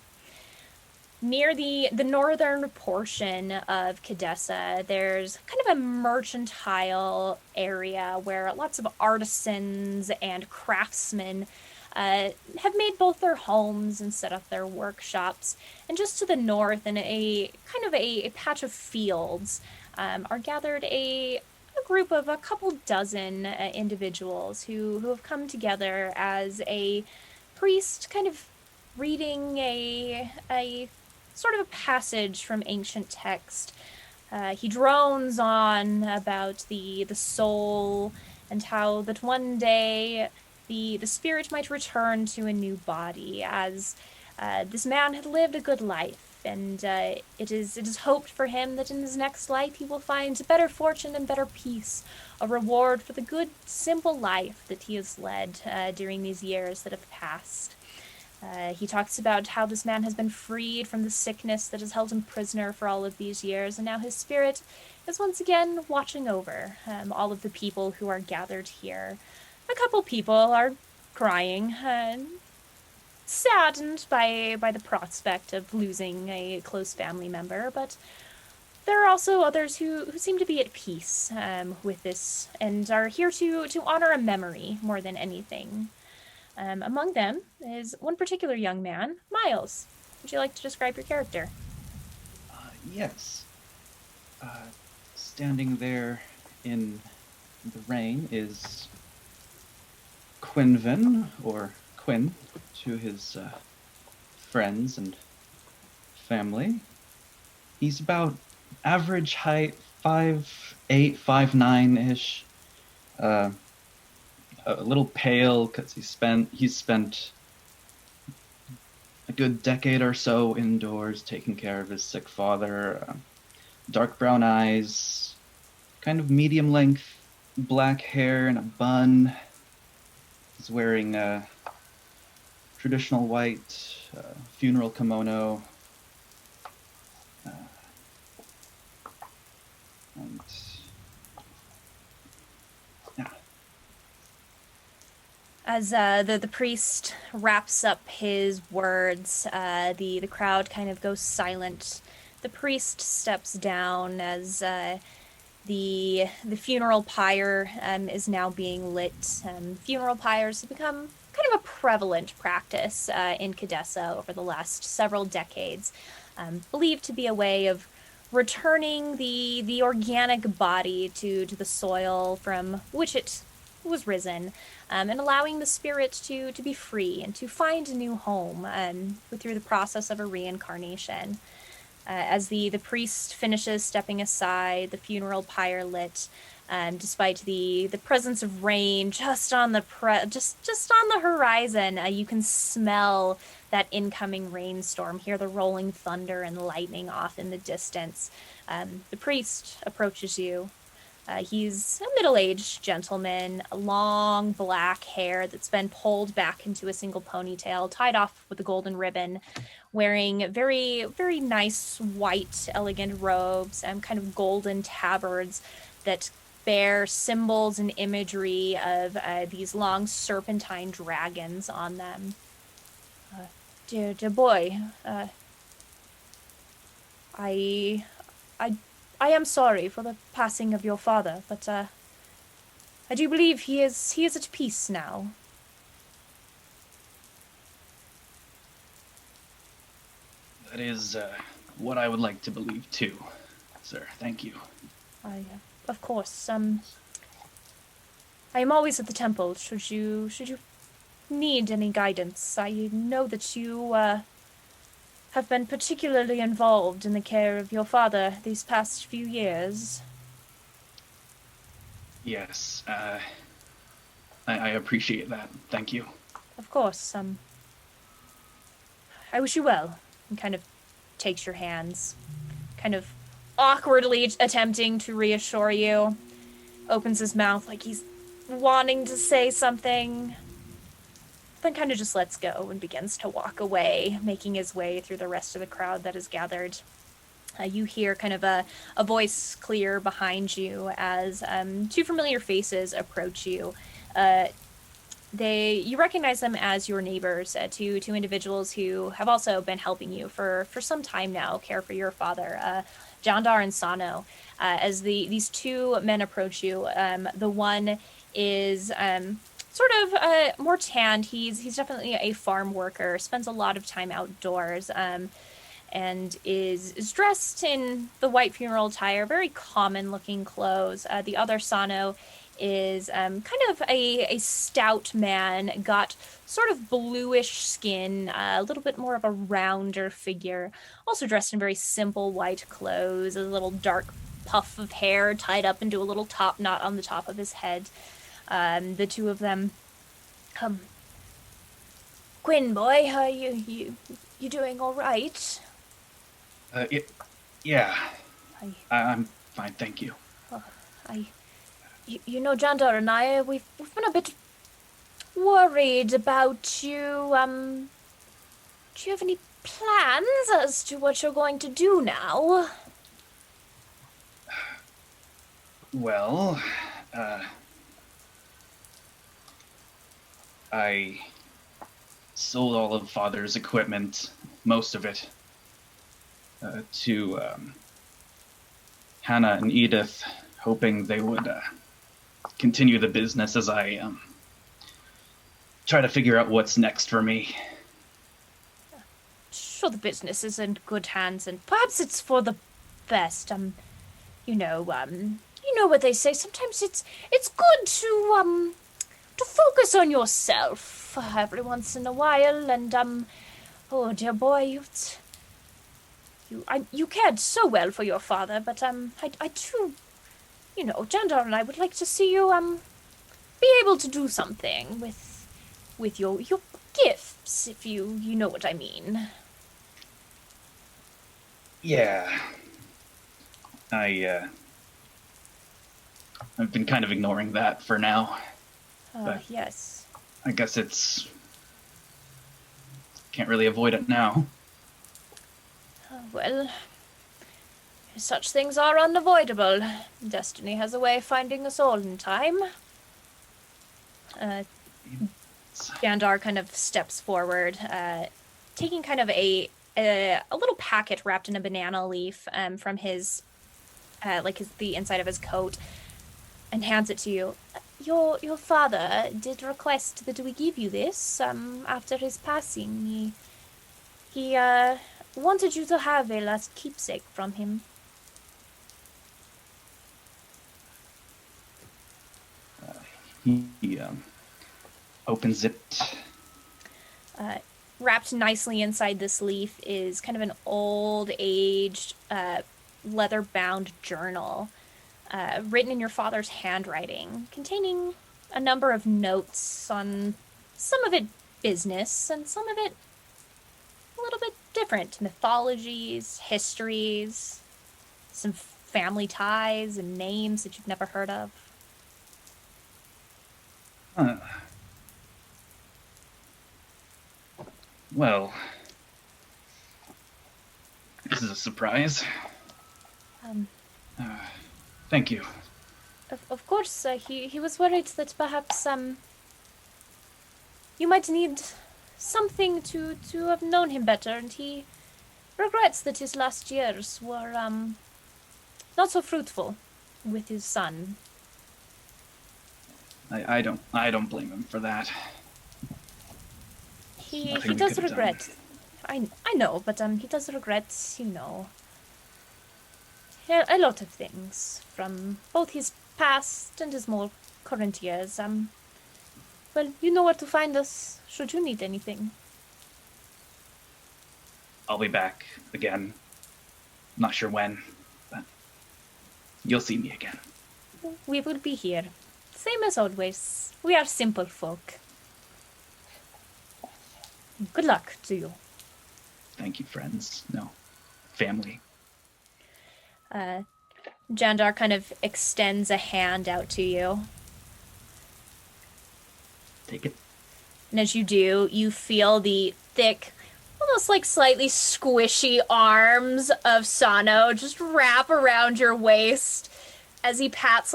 Near the northern portion of Khadesa, there's kind of a mercantile area where lots of artisans and craftsmen have made both their homes and set up their workshops. And just to the north, in a kind of a patch of fields, are gathered a group of a couple dozen individuals who have come together as a priest kind of reading a sort of a passage from ancient text. He drones on about the soul and how that one day the spirit might return to a new body, as this man had lived a good life, and it is hoped for him that in his next life he will find better fortune and better peace, a reward for the good, simple life that he has led during these years that have passed. He talks about how this man has been freed from the sickness that has held him prisoner for all of these years, and now his spirit is once again watching over all of the people who are gathered here. A couple people are crying, saddened by the prospect of losing a close family member, but there are also others who seem to be at peace with this and are here to honor a memory more than anything. Among them is one particular young man, Miles. Would you like to describe your character? Yes. Standing there in the rain is Quinvin, or Quinn, to his friends and family. He's about average height, 5'8", 5'9" ish. A little pale because he's spent a good decade or so indoors taking care of his sick father. Dark brown eyes, kind of medium length black hair in a bun. He's wearing a traditional white funeral kimono. And yeah. As the priest wraps up his words, the crowd kind of goes silent. The priest steps down as the funeral pyre is now being lit. Funeral pyres have become kind of a prevalent practice in Khadesa over the last several decades, believed to be a way of returning the organic body to the soil from which it was risen, and allowing the spirit to be free and to find a new home through the process of a reincarnation. As the priest finishes stepping aside, the funeral pyre lit, despite the presence of rain just on the just on the horizon, you can smell that incoming rainstorm, hear the rolling thunder and lightning off in the distance. The priest approaches you. He's a middle-aged gentleman, long black hair that's been pulled back into a single ponytail, tied off with a golden ribbon, wearing very, very nice white, elegant robes and kind of golden tabards that bear symbols and imagery of these long serpentine dragons on them. Dear boy, I I am sorry for the passing of your father, but I do believe he is at peace now. That is what I would like to believe too, sir. Thank you. Of course, I am always at the temple. Should you need any guidance, I know that you have been particularly involved in the care of your father these past few years. Yes, I appreciate that. Thank you. Of course, I wish you well. And kind of takes your hands, kind of awkwardly attempting to reassure you. Opens his mouth like he's wanting to say something, then kind of just lets go and begins to walk away, making his way through the rest of the crowd that is gathered. You hear kind of a voice clear behind you as two familiar faces approach you. You recognize them as your neighbors, two individuals who have also been helping you for some time now, care for your father, Jandar and Sano. As these two men approach you, the one is sort of more tanned. He's definitely a farm worker, spends a lot of time outdoors, and is dressed in the white funeral attire, very common looking clothes. The other Sano is kind of a stout man, got sort of bluish skin, a little bit more of a rounder figure, also dressed in very simple white clothes, a little dark puff of hair tied up into a little top knot on the top of his head. The two of them, Quinn boy, you doing all right? Yeah. I'm fine, thank you. You know, Jandar and I, we've been a bit worried about you. Do you have any plans as to what you're going to do now? Well, I sold all of Father's equipment, most of it, to Hannah and Edith, hoping they would continue the business as I try to figure out what's next for me. Sure, the business is in good hands, and perhaps it's for the best. You know what they say. Sometimes it's good to focus on yourself every once in a while. And oh dear boy, you cared so well for your father, but I too, Jandar and I would like to see you be able to do something with your gifts, if you know what I mean. Yeah. I've been kind of ignoring that for now. But Yes. I guess can't really avoid it now. Well, such things are unavoidable. Destiny has a way of finding us all in time. Jandar kind of steps forward, taking kind of a little packet wrapped in a banana leaf from his, the inside of his coat, and hands it to you. Your father did request that we give you this after his passing. He wanted you to have a last keepsake from him. He opens it. Wrapped nicely inside this leaf is kind of an old-aged, leather-bound journal, written in your father's handwriting, containing a number of notes on some of it business and some of it a little bit different. Mythologies, histories, some family ties and names that you've never heard of. Well, this is a surprise. Thank you. Of course, he was worried that perhaps you might need something to have known him better, and he regrets that his last years were not so fruitful with his son. I don't blame him for that. He Nothing we does could've regret. I know, but he does regret, a lot of things from both his past and his more current years. Well, you know where to find us should you need anything. I'll be back again. Not sure when, but you'll see me again. We will be here. Same as always. We are simple folk. Good luck to you. Thank you, friends. No, family. Jandar kind of extends a hand out to you. Take it. And as you do, you feel the thick, almost like slightly squishy arms of Sano just wrap around your waist as he pats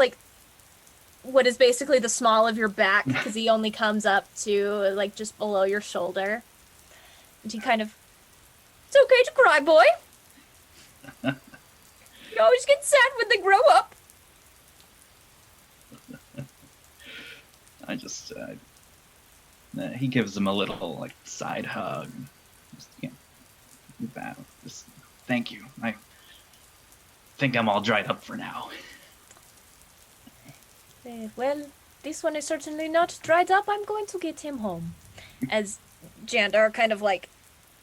what is basically the small of your back, because he only comes up to just below your shoulder. And he kind of, it's okay to cry, boy. You always get sad when they grow up. He gives him a little side hug. Just thank you. I think I'm all dried up for now. Well, this one is certainly not dried up. I'm going to get him home. As Jandar kind of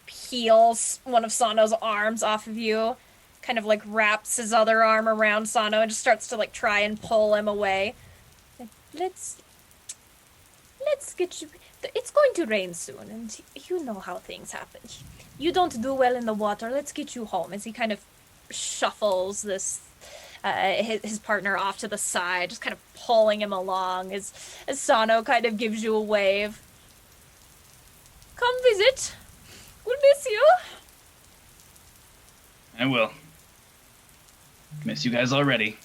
peels one of Sano's arms off of you, kind of wraps his other arm around Sano and just starts to try and pull him away. Let's get you. It's going to rain soon, and you know how things happen. You don't do well in the water. Let's get you home. As he kind of shuffles his partner off to the side, just kind of pulling him along as Sano kind of gives you a wave. Come visit. We'll miss you. I will. Miss you guys already.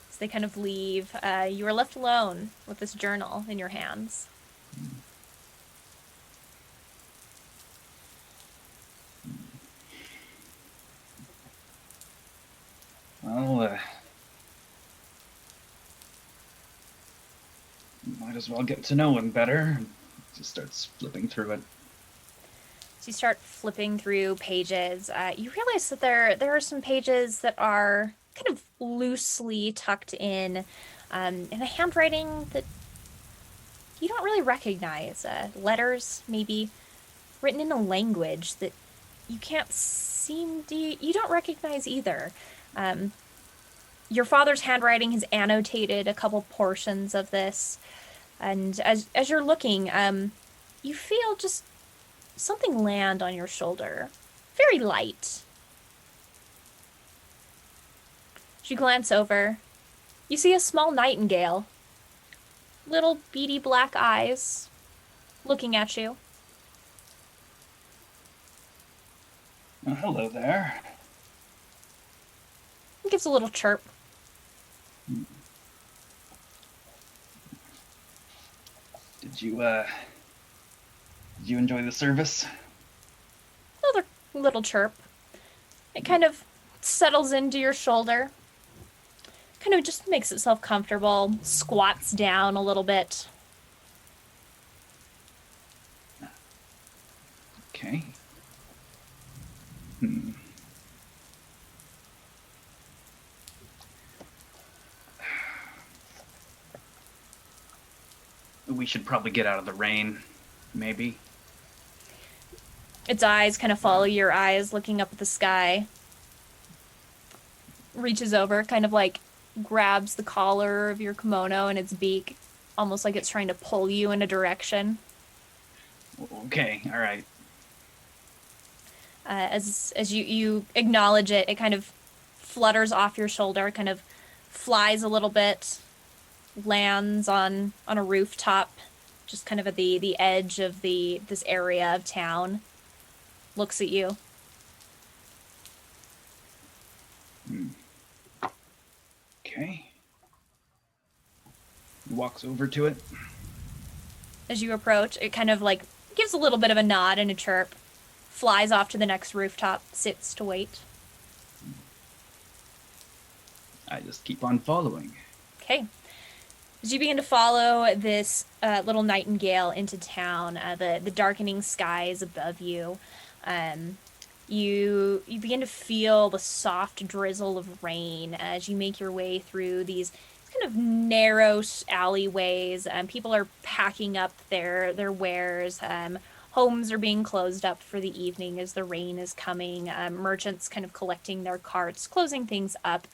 So they kind of leave. You are left alone with this journal in your hands. Well, might as well get to know him better. Just starts flipping through it. So you start flipping through pages. You realize that there are some pages that are kind of loosely tucked in a handwriting that you don't really recognize. Letters, maybe, written in a language that you can't you don't recognize either. Your father's handwriting has annotated a couple portions of this, and as you're looking, you feel just something land on your shoulder, very light. As you glance over, you see a small nightingale, little beady black eyes, looking at you. Oh, hello there. It gives a little chirp. Did you enjoy the service? Another little chirp. It kind of settles into your shoulder. Kind of just makes itself comfortable, squats down a little bit. Okay. We should probably get out of the rain, maybe. Its eyes kind of follow your eyes, looking up at the sky. Reaches over, kind of like grabs the collar of your kimono in its beak, almost like it's trying to pull you in a direction. Okay, all right. As you acknowledge it, it kind of flutters off your shoulder, kind of flies a little bit, lands on a rooftop, just kind of at the edge of this area of town. Looks at you. Okay. Walks over to it. As you approach, it kind of like gives a little bit of a nod and a chirp, flies off to the next rooftop, sits to wait. I just keep on following. Okay. As you begin to follow this little nightingale into town, the darkening skies above you, you begin to feel the soft drizzle of rain as you make your way through these kind of narrow alleyways. People are packing up their wares. Homes are being closed up for the evening as the rain is coming. Merchants kind of collecting their carts, closing things up,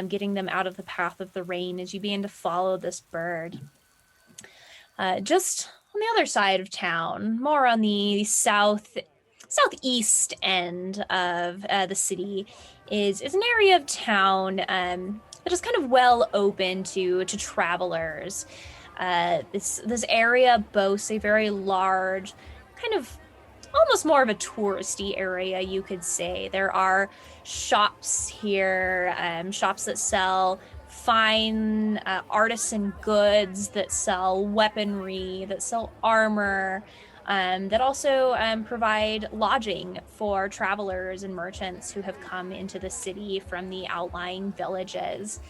getting them out of the path of the rain as you begin to follow this bird. Just on the other side of town, more on the southeast end of the city, is an area of town that is kind of well open to travelers. This area boasts a very large, kind of almost more of a touristy area, you could say. There are shops here, shops that sell fine artisan goods, that sell weaponry, that sell armor, that also provide lodging for travelers and merchants who have come into the city from the outlying villages.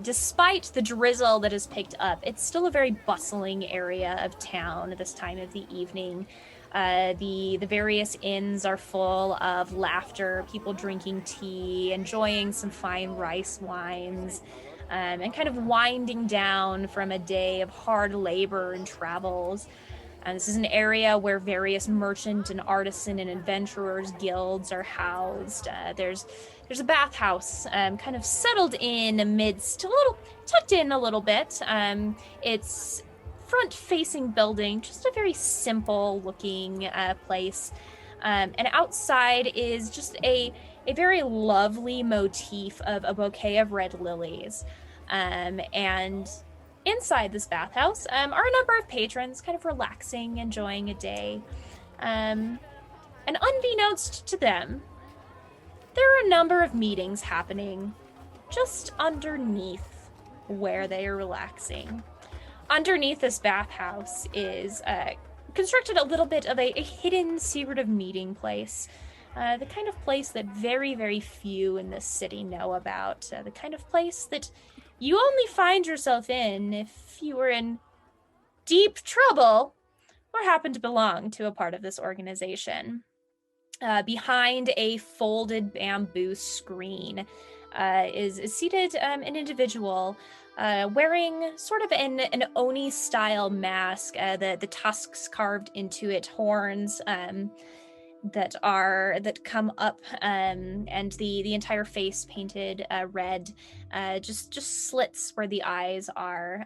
Despite the drizzle that has picked up, it's still a very bustling area of town at this time of the evening. The various inns are full of laughter, people drinking tea, enjoying some fine rice wines, and kind of winding down from a day of hard labor and travels. This is an area where various merchant and artisan and adventurers guilds are housed. There's a bathhouse kind of settled in amidst tucked in a little bit. It's front-facing building, just a very simple-looking place. And outside is just a very lovely motif of a bouquet of red lilies. And inside this bathhouse are a number of patrons kind of relaxing, enjoying a day. And unbeknownst to them, there are a number of meetings happening just underneath where they are relaxing. Underneath this bathhouse is constructed a little bit of a hidden, secretive meeting place. The kind of place that very, very few in this city know about. The kind of place that you only find yourself in if you were in deep trouble or happen to belong to a part of this organization. Behind a folded bamboo screen is seated an individual wearing sort of an Oni-style mask, the tusks carved into it, horns that come up, and the entire face painted red, just slits where the eyes are.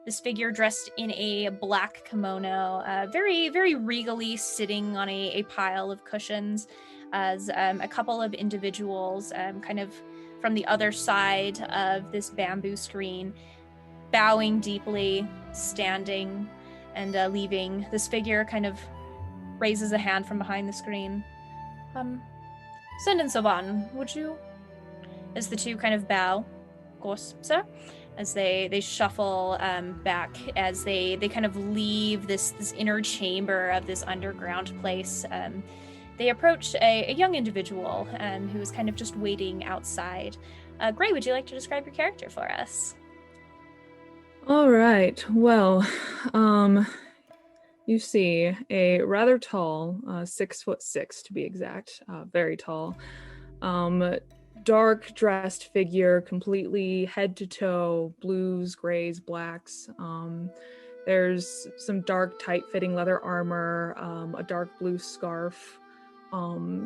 This figure dressed in a black kimono, very, very regally sitting on a pile of cushions, as a couple of individuals kind of from the other side of this bamboo screen, bowing deeply, standing, and leaving. This figure kind of raises a hand from behind the screen. Send and Soban, would you? As the two kind of bow. Of course, sir. As they shuffle back, as they kind of leave this inner chamber of this underground place. They approach a young individual who is kind of just waiting outside. Gray, would you like to describe your character for us? All right. Well, you see a rather tall, 6'6" to be exact, very tall, dark dressed figure, completely head to toe, blues, grays, blacks. There's some dark, tight fitting leather armor, a dark blue scarf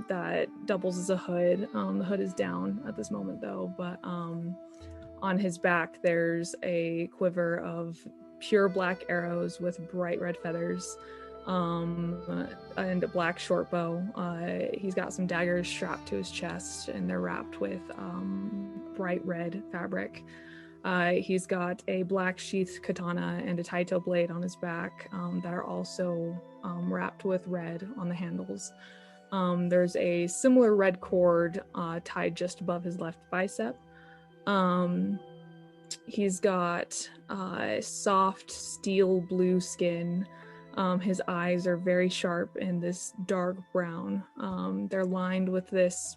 that doubles as a hood. The hood is down at this moment though, but on his back there's a quiver of pure black arrows with bright red feathers, and a black short bow. He's got some daggers strapped to his chest, and they're wrapped with bright red fabric. He's got a black sheathed katana and a taito blade on his back that are also wrapped with red on the handles. There's a similar red cord tied just above his left bicep. He's got soft steel blue skin. His eyes are very sharp and this dark brown. They're lined with this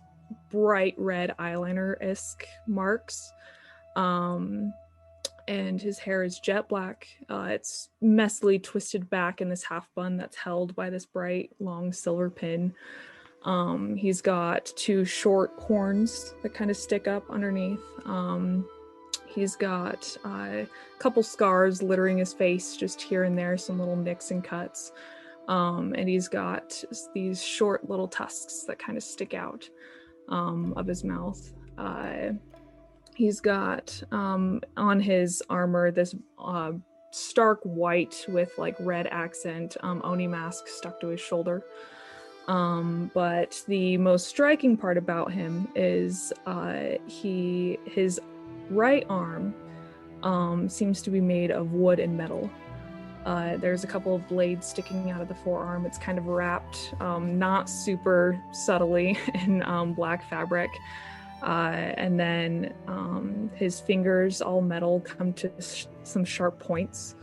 bright red eyeliner-esque marks. And his hair is jet black. It's messily twisted back in this half bun that's held by this bright long silver pin. He's got two short horns that kind of stick up underneath. He's got a couple scars littering his face just here and there, some little nicks and cuts. And he's got these short little tusks that kind of stick out of his mouth. He's got on his armor this stark white with like red accent Oni mask stuck to his shoulder. But the most striking part about him is his right arm seems to be made of wood and metal. There's a couple of blades sticking out of the forearm. It's kind of wrapped not super subtly in black fabric. And then his fingers, all metal, come to some sharp points.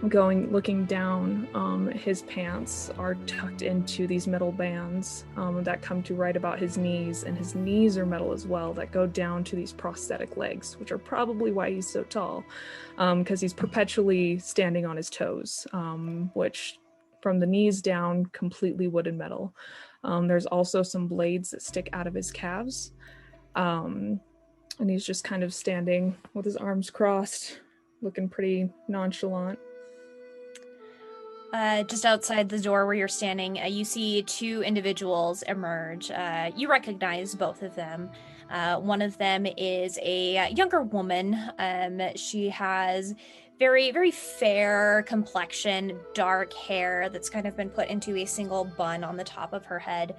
Looking down, his pants are tucked into these metal bands that come to right about his knees, and his knees are metal as well that go down to these prosthetic legs, which are probably why he's so tall, because he's perpetually standing on his toes, which from the knees down, completely wood and metal. There's also some blades that stick out of his calves, and he's just kind of standing with his arms crossed, looking pretty nonchalant. Just outside the door where you're standing, you see two individuals emerge. You recognize both of them. One of them is a younger woman. She has very, very fair complexion, dark hair that's kind of been put into a single bun on the top of her head.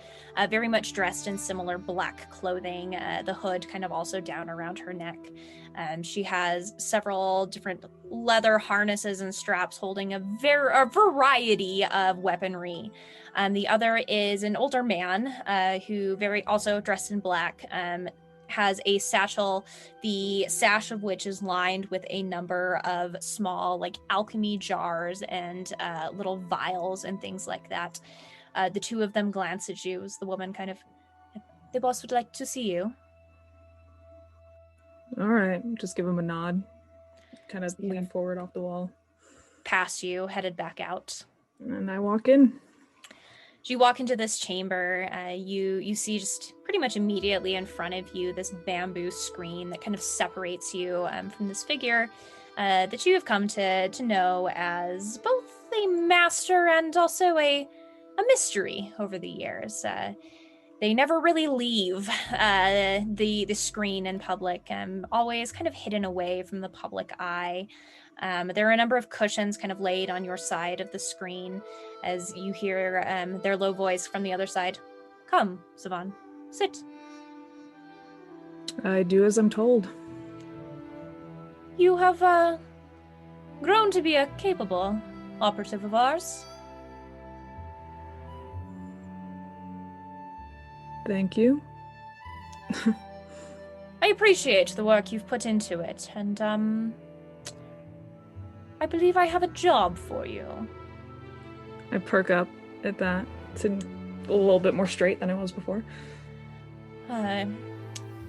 Very much dressed in similar black clothing, the hood kind of also down around her neck. She has several different leather harnesses and straps holding a variety of weaponry. The other is an older man who very also dressed in black, has a satchel, the sash of which is lined with a number of small like alchemy jars and little vials and things like that. The two of them glance at you as the woman kind of, the boss would like to see you. All right, just give him a nod. Kind of lean forward off the wall. Past you, headed back out. And I walk in. As you walk into this chamber, you see just pretty much immediately in front of you this bamboo screen that kind of separates you from this figure that you have come to know as both a master and also a mystery over the years. They never really leave the screen in public, always kind of hidden away from the public eye. There are a number of cushions kind of laid on your side of the screen as you hear their low voice from the other side. Come, Savan, sit. I do as I'm told. You have grown to be a capable operative of ours. Thank you. I appreciate the work you've put into it, and I believe I have a job for you. I perk up at that. It's a little bit more straight than I was before.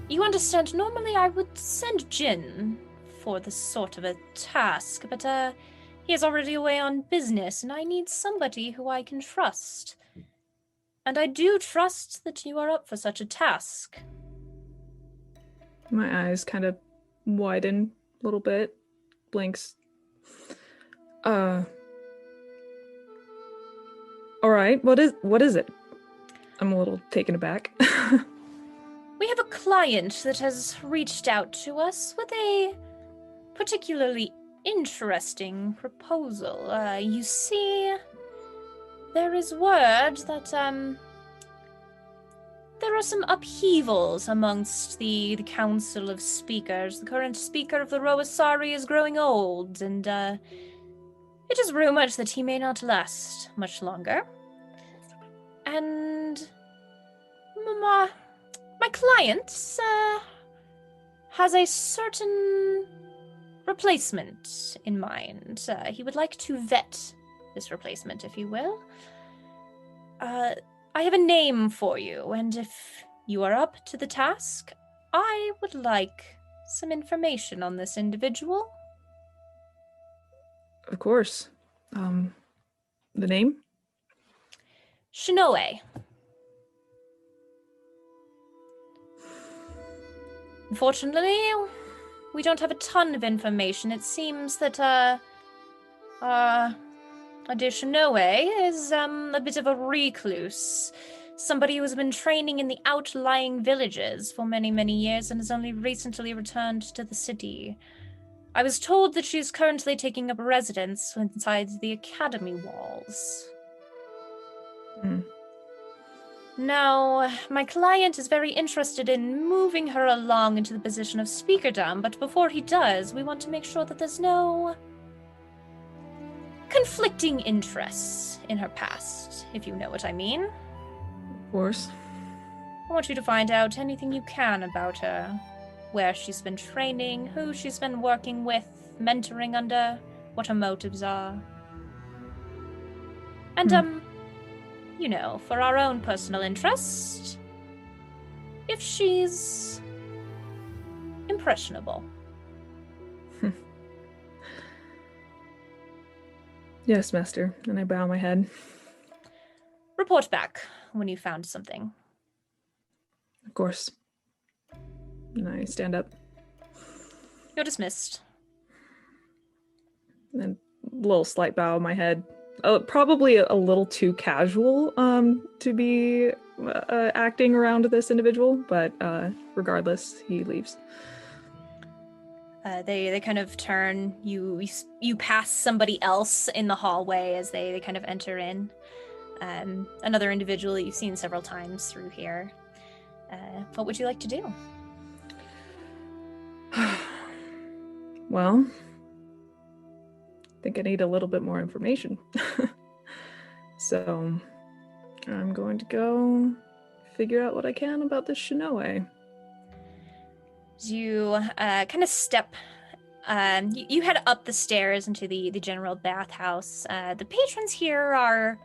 You understand, normally I would send Jin for this sort of a task, but he is already away on business, and I need somebody who I can trust. And I do trust that you are up for such a task. My eyes kind of widen a little bit. Blinks. All right, what is it? I'm a little taken aback. We have a client that has reached out to us with a particularly interesting proposal. You see, there is word that there are some upheavals amongst the Council of Speakers. The current speaker of the Roasari is growing old, and it is rumored that he may not last much longer. And my client has a certain replacement in mind. He would like to vet this replacement, if you will. I have a name for you, and if you are up to the task, I would like some information on this individual. Of course. The name? Shinoe. Unfortunately, we don't have a ton of information. It seems that, Shinoe is, a bit of a recluse. Somebody who has been training in the outlying villages for many, many years and has only recently returned to the city. I was told that she is currently taking up residence inside the academy walls. Now, my client is very interested in moving her along into the position of speakerdom, but before he does, we want to make sure that there's no conflicting interests in her past, if you know what I mean. Of course. I want you to find out anything you can about her. Where she's been training, who she's been working with, mentoring under, what her motives are. And, you know, for our own personal interest, if she's impressionable. Yes, master. And I bow my head. Report back when you found something. Of course. And I stand up. You're dismissed. And a little slight bow of my head. Probably a little too casual to be acting around this individual, but regardless, he leaves. They kind of turn. You pass somebody else in the hallway as they kind of enter in. Another individual that you've seen several times through here. What would you like to do? Well, I think I need a little bit more information. So I'm going to go figure out what I can about this Shinoe. You kind of step. You head up the stairs into the general bathhouse. The patrons here are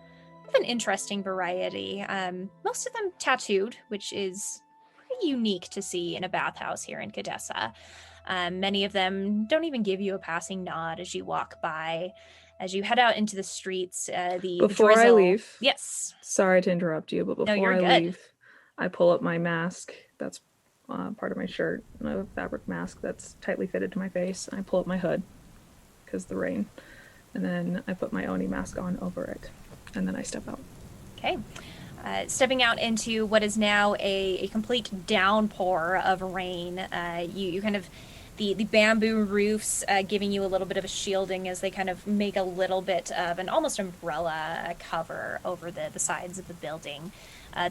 of an interesting variety. Most of them tattooed, which is pretty unique to see in a bathhouse here in Khadesa. Many of them don't even give you a passing nod as you walk by. As you head out into the streets, the Before I drizzle. leave, Yes. sorry to interrupt you, but No, before you're I good. leave, I pull up my mask. That's part of my shirt, a fabric mask that's tightly fitted to my face. I pull up my hood because the rain, and then I put my Oni mask on over it, and then I step out. Okay. Stepping out into what is now a complete downpour of rain. You kind of the bamboo roofs giving you a little bit of a shielding as they kind of make a little bit of an almost umbrella cover over the sides of the building.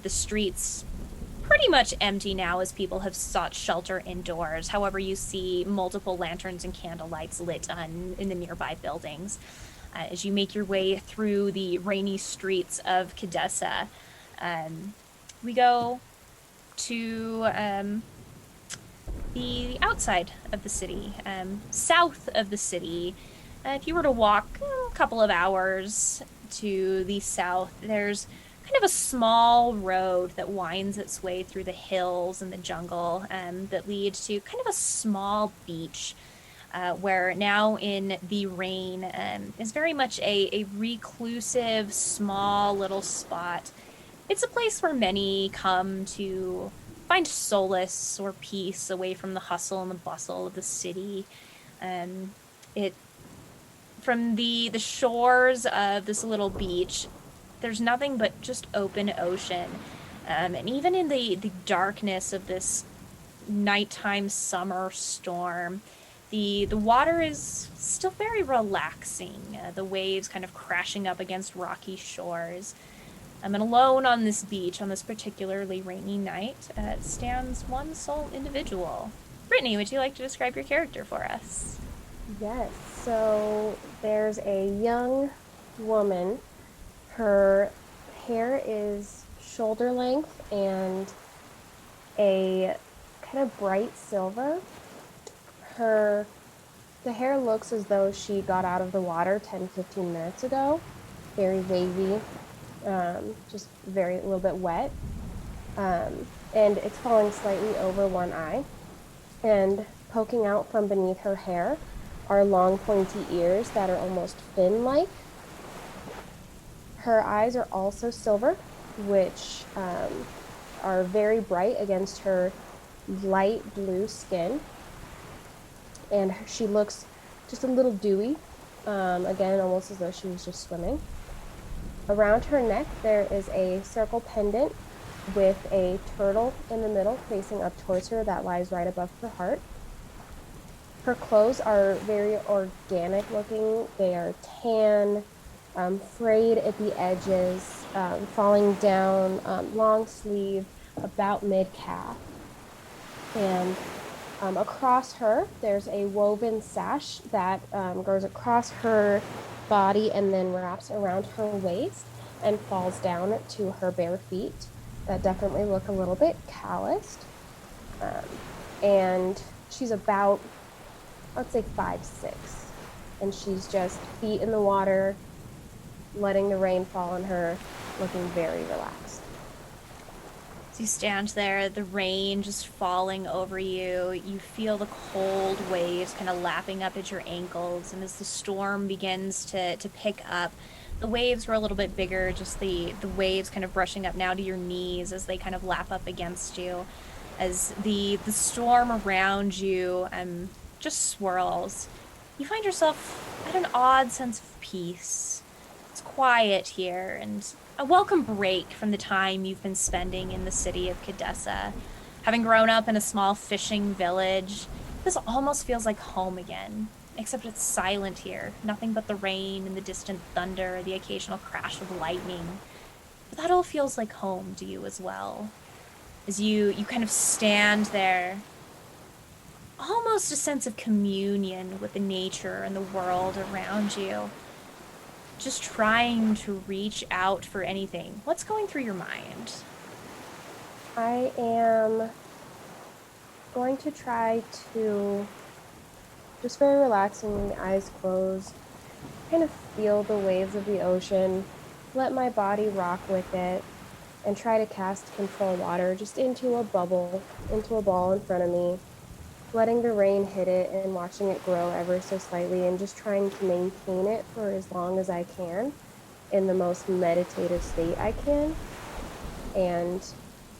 The streets pretty much empty now as people have sought shelter indoors. However, you see multiple lanterns and candle lights lit in the nearby buildings. As you make your way through the rainy streets of Khadesa, we go to the outside of the city, south of the city. If you were to walk a couple of hours to the south, there's kind of a small road that winds its way through the hills and the jungle that lead to kind of a small beach where now in the rain is very much a reclusive, small little spot. It's a place where many come to find solace or peace away from the hustle and the bustle of the city. It from the shores of this little beach, there's nothing but just open ocean. And even in the darkness of this nighttime summer storm, the water is still very relaxing. The waves kind of crashing up against rocky shores. And alone on this beach, on this particularly rainy night, stands one sole individual. Brittany, would you like to describe your character for us? Yes, so there's a young woman. Her hair is shoulder length and a kind of bright silver. The hair looks as though she got out of the water 10-15 minutes ago. Very wavy, just a little bit wet. And it's falling slightly over one eye. And poking out from beneath her hair are long pointy ears that are almost fin-like. Her eyes are also silver, which are very bright against her light blue skin. And she looks just a little dewy, again, almost as though she was just swimming. Around her neck, there is a circle pendant with a turtle in the middle facing up towards her that lies right above her heart. Her clothes are very organic looking. They are tan, frayed at the edges, falling down, long sleeve, about mid-calf. And across her, there's a woven sash that goes across her body and then wraps around her waist and falls down to her bare feet that definitely look a little bit calloused. And she's about, let's say 5'6", and she's just feet in the water, letting the rain fall on her, looking very relaxed. As you stand there, the rain just falling over you, you feel the cold waves kind of lapping up at your ankles, and as the storm begins to pick up, the waves were a little bit bigger, just the waves kind of brushing up now to your knees as they kind of lap up against you, as the storm around you just swirls. You find yourself at an odd sense of peace. It's quiet here, and a welcome break from the time you've been spending in the city of Khadesa. Having grown up in a small fishing village, This almost feels like home again, except it's silent here. Nothing but the rain and the distant thunder, the occasional crash of lightning. But that all feels like home to you as well. As you kind of stand there, almost a sense of communion with the nature and the world around you. Just trying to reach out for anything. What's going through your mind? I am going to try to just very relaxingly, eyes closed, kind of feel the waves of the ocean, let my body rock with it, and try to cast control water just into a bubble, into a ball in front of me, letting the rain hit it and watching it grow ever so slightly, and just trying to maintain it for as long as I can in the most meditative state I can. And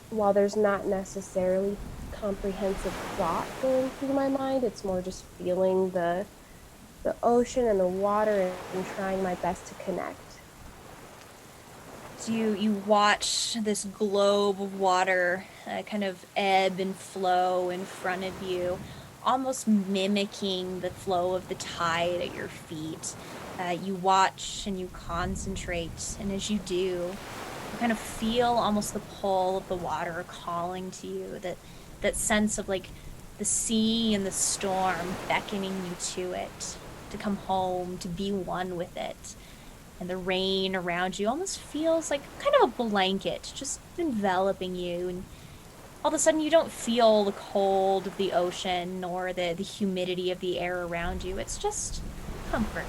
while there's not necessarily comprehensive thought going through my mind, it's more just feeling the ocean and the water and trying my best to connect. So you watch this globe of water kind of ebb and flow in front of you, almost mimicking the flow of the tide at your feet. You watch and you concentrate, and as you do, you kind of feel almost the pull of the water calling to you, that sense of like the sea and the storm beckoning you to it, to come home, to be one with it. And the rain around you almost feels like kind of a blanket, just enveloping you. And all of a sudden, you don't feel the cold of the ocean or the humidity of the air around you. It's just comfort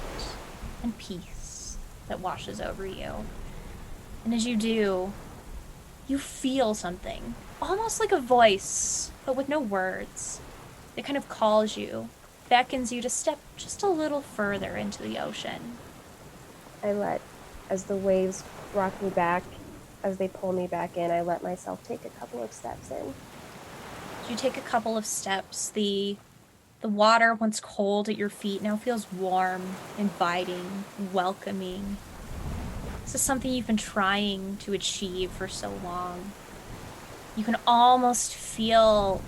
and peace that washes over you. And as you do, you feel something, almost like a voice, but with no words. It kind of calls you, beckons you to step just a little further into the ocean. I let, as the waves rock me back, as they pull me back in, I let myself take a couple of steps in. As you take a couple of steps, the water, once cold at your feet, now feels warm, inviting, welcoming. This is something you've been trying to achieve for so long. You can almost feel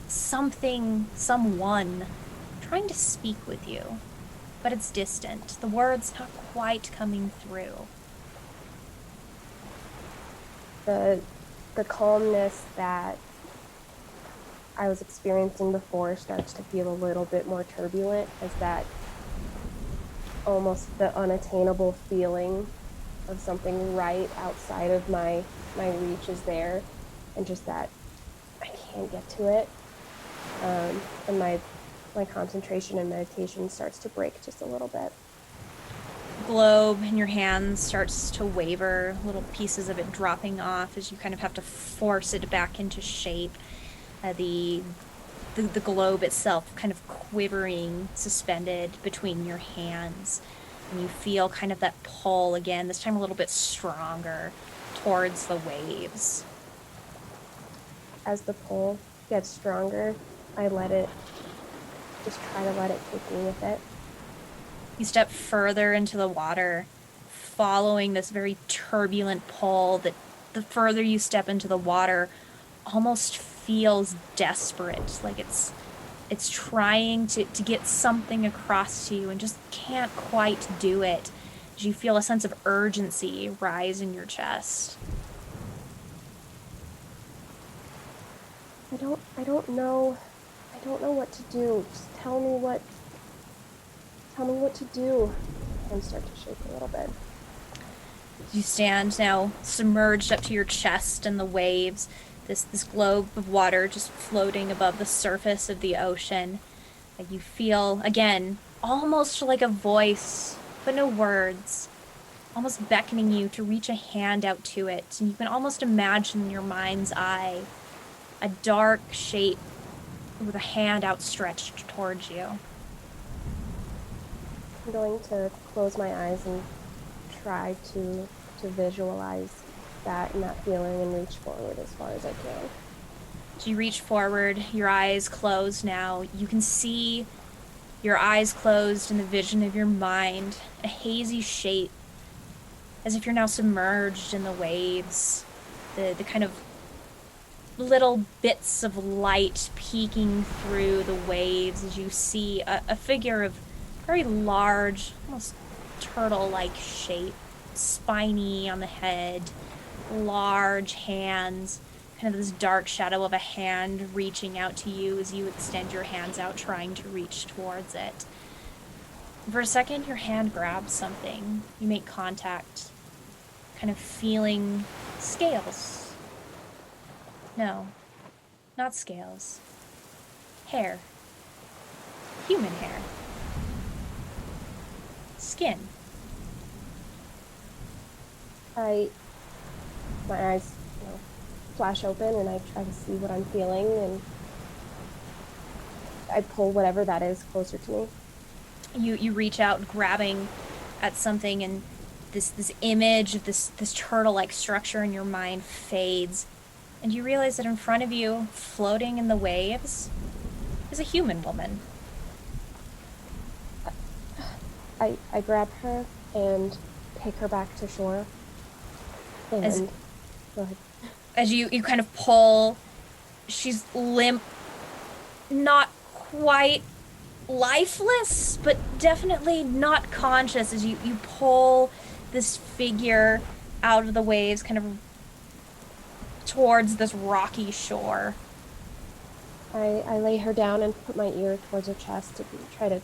something, someone, trying to speak with you, but it's distant. The words not quite coming through. The calmness that I was experiencing before starts to feel a little bit more turbulent, as that almost the unattainable feeling of something right outside of my reach is there, and just that I can't get to it. And my concentration and meditation starts to break just a little bit. Globe in your hands starts to waver, little pieces of it dropping off as you kind of have to force it back into shape. The globe itself kind of quivering, suspended between your hands. And you feel kind of that pull again, this time a little bit stronger, towards the waves. As the pull gets stronger, I just try to let it take me with it. You step further into the water, following this very turbulent pull that the further you step into the water almost feels desperate, like it's trying to get something across to you and just can't quite do it. As you feel a sense of urgency rise in your chest. I don't know what to do. Just tell me what to do. And start to shake a little bit. You stand now submerged up to your chest in the waves, this globe of water just floating above the surface of the ocean. You feel, again, almost like a voice, but no words, almost beckoning you to reach a hand out to it. And you can almost imagine in your mind's eye a dark shape with a hand outstretched towards you. I'm going to close my eyes and try to visualize that and that feeling and reach forward as far as I can. As you reach forward, your eyes closed now, you can see your eyes closed in the vision of your mind, a hazy shape, as if you're now submerged in the waves, the kind of little bits of light peeking through the waves as you see a figure of very large, almost turtle-like shape, spiny on the head, large hands, kind of this dark shadow of a hand reaching out to you as you extend your hands out, trying to reach towards it. For a second, your hand grabs something. You make contact, kind of feeling scales. No, not scales. Hair. Human hair. Skin. My eyes, flash open and I try to see what I'm feeling, and I pull whatever that is closer to me. You reach out, grabbing at something, and this image of this turtle-like structure in your mind fades, and you realize that in front of you, floating in the waves, is a human woman. I grab her and take her back to shore. And go ahead. As you kind of pull, she's limp, not quite lifeless, but definitely not conscious as you pull this figure out of the waves, kind of towards this rocky shore. I lay her down and put my ear towards her chest to try to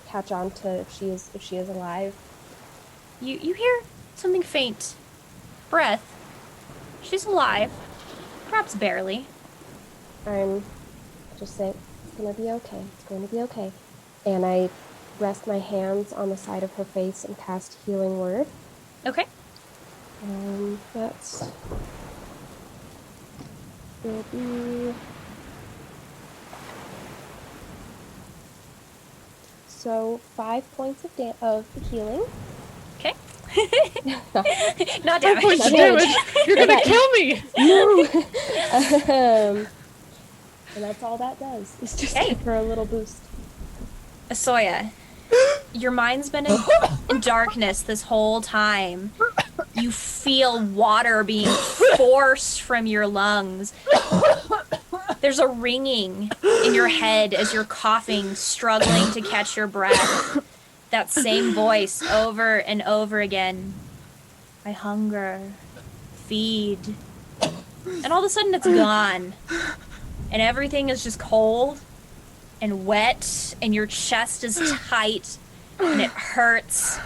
catch on to if she is alive. You hear something faint. Breath. She's alive. Perhaps barely. I'm just saying, it's gonna be okay. It's going to be okay. And I rest my hands on the side of her face and cast Healing Word. Okay. That's will be so 5 points of healing. Okay. Not 5 damage. points of damage. You're gonna kill me. No. And that's all that does. It's just Okay. give her a little boost. Asoya, your mind's been in darkness this whole time. You feel water being forced from your lungs. There's a ringing in your head as you're coughing, struggling to catch your breath. That same voice over and over again. I hunger. Feed. And all of a sudden it's gone. And everything is just cold and wet, and your chest is tight, and it hurts.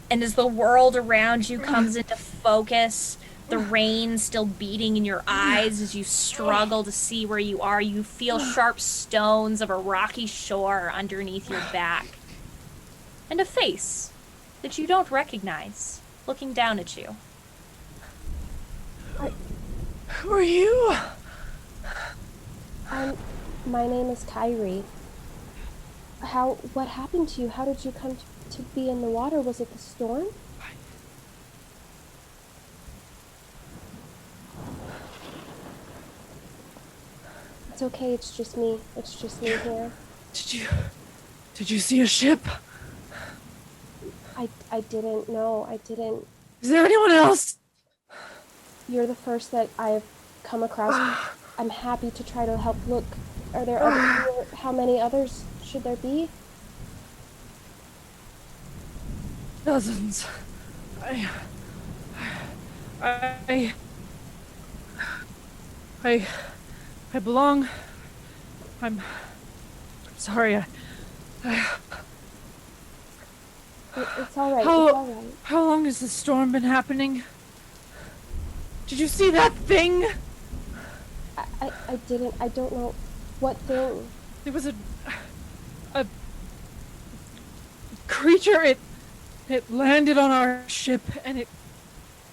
And as the world around you comes into focus, the rain still beating in your eyes as you struggle to see where you are, you feel sharp stones of a rocky shore underneath your back. And a face that you don't recognize, looking down at you. Who are you? My name is Kyrie. What happened to you? How did you come to be in the water? Was it the storm? It's okay, it's just me. It's just me here. Did you see a ship? I didn't know. I didn't. Is there anyone else? You're the first that I've come across. I'm happy to try to help. Look, are there other, how many others should there be? Dozens. I belong. I'm sorry. It's all right. It's all right. How long has this storm been happening? Did you see that thing? I didn't. I don't know what thing. There was a creature. It landed on our ship and it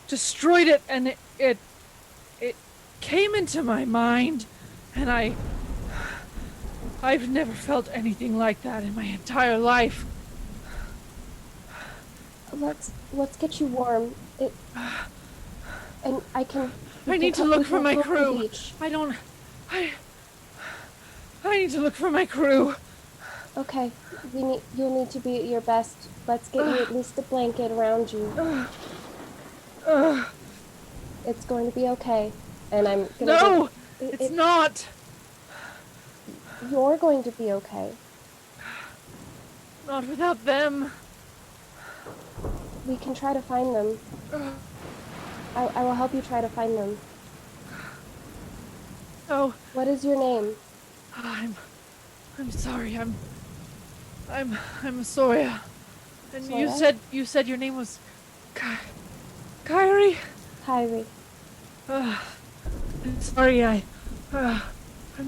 destroyed it, and it came into my mind, and I've never felt anything like that in my entire life. Let's get you warm. And I can. I need to look for my crew. Beach. I need to look for my crew. Okay, you'll need to be at your best. Let's get you at least a blanket around you. It's going to be okay. And I'm gonna No! go, It's not! you're going to be okay. Not without them. We can try to find them. I will help you try to find them. Oh, What is your name? I'm sorry. I'm Soya. And Soya? you said your name was Kyrie. Kyrie. I'm sorry. I'm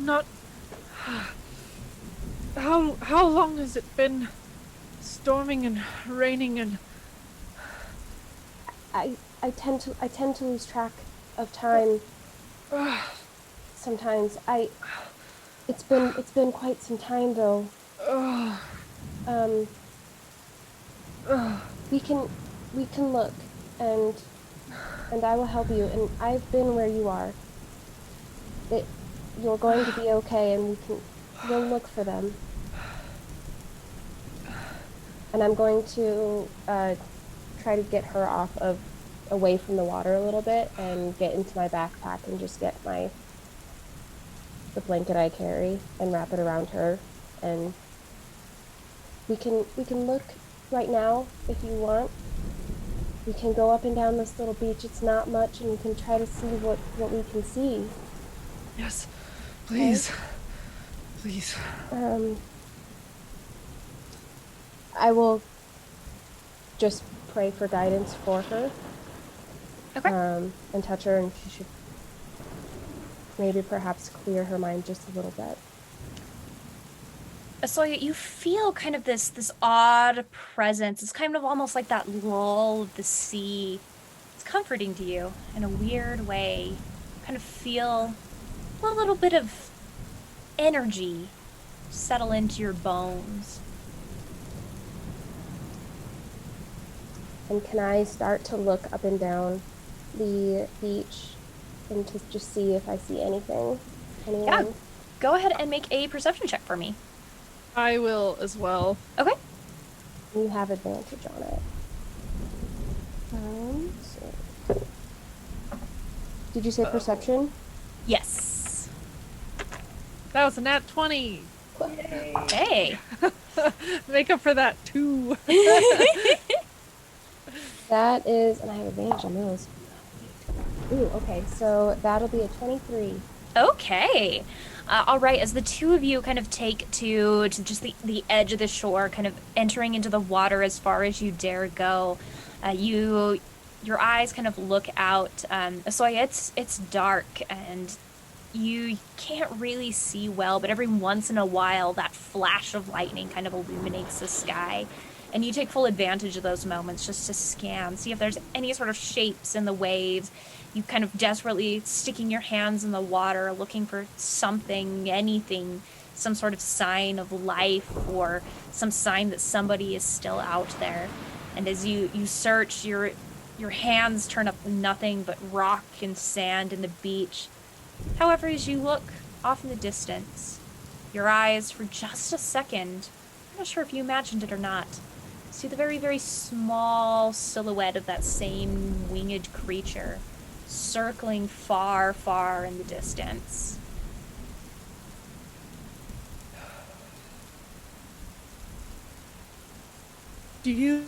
not. How long has it been storming and raining and? I tend to lose track of time. Sometimes it's been quite some time though. Um, we can look and I will help you. And I've been where you are. You're going to be okay, and we'll look for them. And I'm going to try to get her away from the water a little bit and get into my backpack and just get the blanket I carry and wrap it around her. And we can look right now if you want. We can go up and down this little beach. It's not much, and we can try to see what we can see. Yes, please. Okay? Please. I will just pray for guidance for her. Okay. And touch her, and she should maybe perhaps clear her mind just a little bit. Asoya, you feel kind of this odd presence. It's kind of almost like that lull of the sea. It's comforting to you in a weird way. Kind of feel a little bit of energy settle into your bones. And can I start to look up and down the beach and to just see if I see anything? Anyone? Yeah. Go ahead and make a perception check for me. I will as well. Okay. You have advantage on it. So. Did you say perception? Yes. That was a nat 20. Hey. Make up for that too. That is, and I have advantage on those. Ooh, okay, so that'll be a 23. Okay. All right, as the two of you kind of take to just the edge of the shore, kind of entering into the water as far as you dare go, your eyes kind of look out. Asoya, it's dark and you can't really see well, but every once in a while that flash of lightning kind of illuminates the sky. And you take full advantage of those moments just to scan, see if there's any sort of shapes in the waves. You kind of desperately sticking your hands in the water, looking for something, anything, some sort of sign of life or some sign that somebody is still out there. And as you search, your hands turn up nothing but rock and sand and the beach. However, as you look off in the distance, your eyes, for just a second, I'm not sure if you imagined it or not, see the very, very small silhouette of that same winged creature circling far, far in the distance. Do you